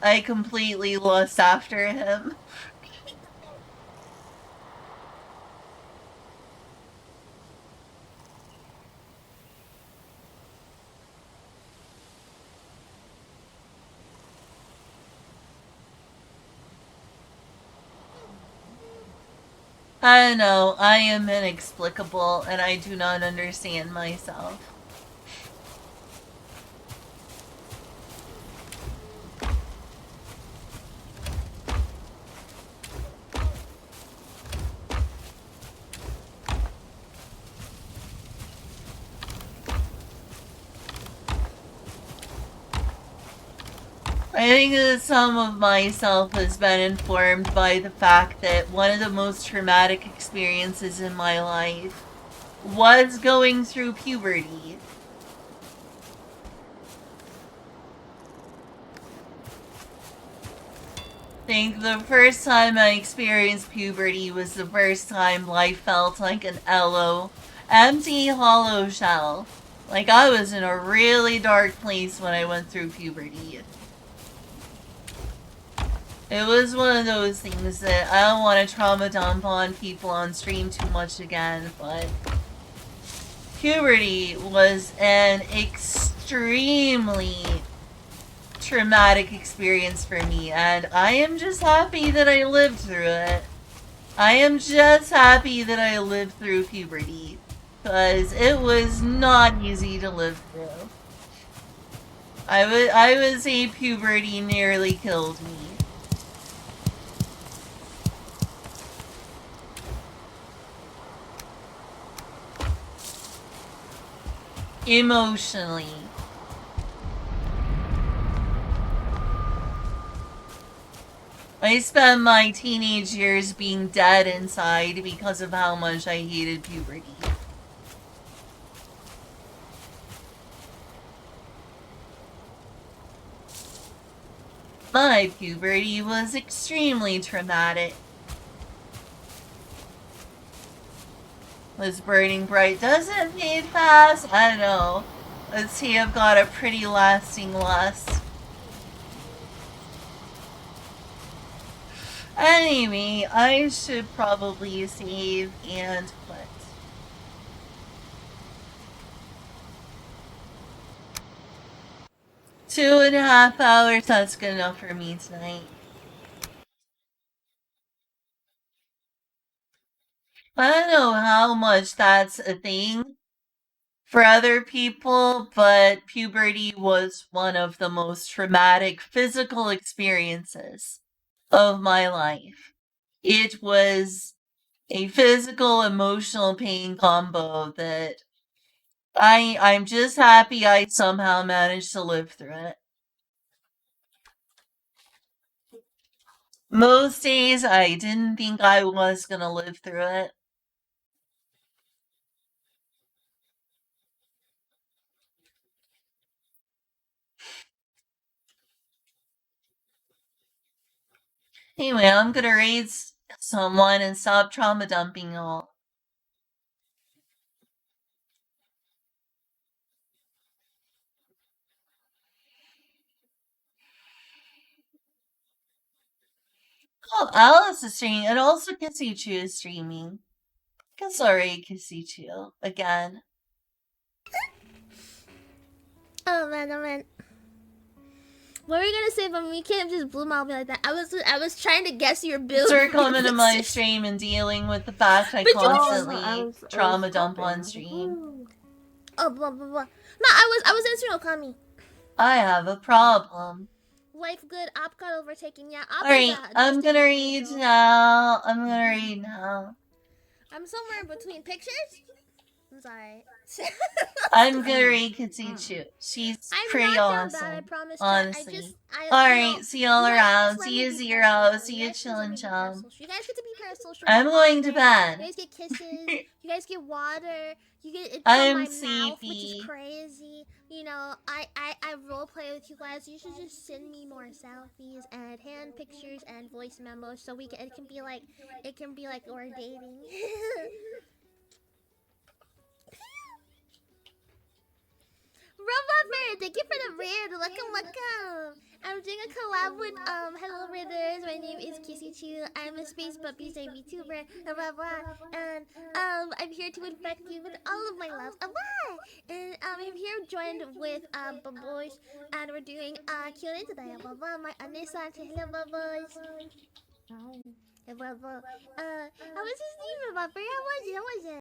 I completely lust after him. I know, I am inexplicable and I do not understand myself. I think that some of myself has been informed by the fact that one of the most traumatic experiences in my life was going through puberty. I think the first time I experienced puberty was the first time life felt like an empty, hollow shell. Like I was in a really dark place when I went through puberty. It was one of those things that I don't want to trauma dump on people on stream too much again, but puberty was an extremely traumatic experience for me, and I am just happy that I lived through it. I am just happy that I lived through puberty, because it was not easy to live through. I would say puberty nearly killed me. Emotionally. I spent my teenage years being dead inside because of how much I hated puberty. My puberty was extremely traumatic. Was burning bright. Does it fade fast? I don't know. Let's see, I've got a pretty lasting lust. Anyway, I should probably save and quit. Two and a half hours, that's good enough for me tonight. I don't know how much that's a thing for other people, but puberty was one of the most traumatic physical experiences of my life. It was a physical emotional pain combo that I'm just happy I somehow managed to live through it. Most days I didn't think I was gonna live through it. Anyway, I'm gonna raise someone and stop trauma dumping y'all. Oh, Alice is streaming, and also Kissy is streaming. Sorry, Kissy again. Oh man. What were you gonna say? But we can't just blow my like that. I was trying to guess your build. Start coming to my stream and dealing with the fact I constantly trauma dump on stream. Oh blah blah blah. No, I was answering Okami. I have a problem. Life good, op got overtaken. Yeah, op. Alright, I'm gonna read now. I'm somewhere between pictures. I'm sorry. I'm gonna read Katsuchu. She's pretty awesome. Bad, I promise. Honestly. Alright, see y'all around. See you Zero. See you Chillin' Chum. You guys get to be parasocial. I'm going to bed. You guys get kisses. You guys get water. You get it I'm from my mouth, which is crazy. You know, I roleplay with you guys. You should just send me more selfies and hand pictures and voice memos so we can it can be like we're dating. Robot Bear, thank you for the raid. Welcome. I'm doing a collab with Hello Ridders. My name is Kissy Chu. I'm a space puppies a VTuber. And I'm here to infect you with all of my love. And I'm here joined with Bubbles, and we're doing Q&A today. My Anissa, hello Bubbles. How was his name, Robot Bear? How was it?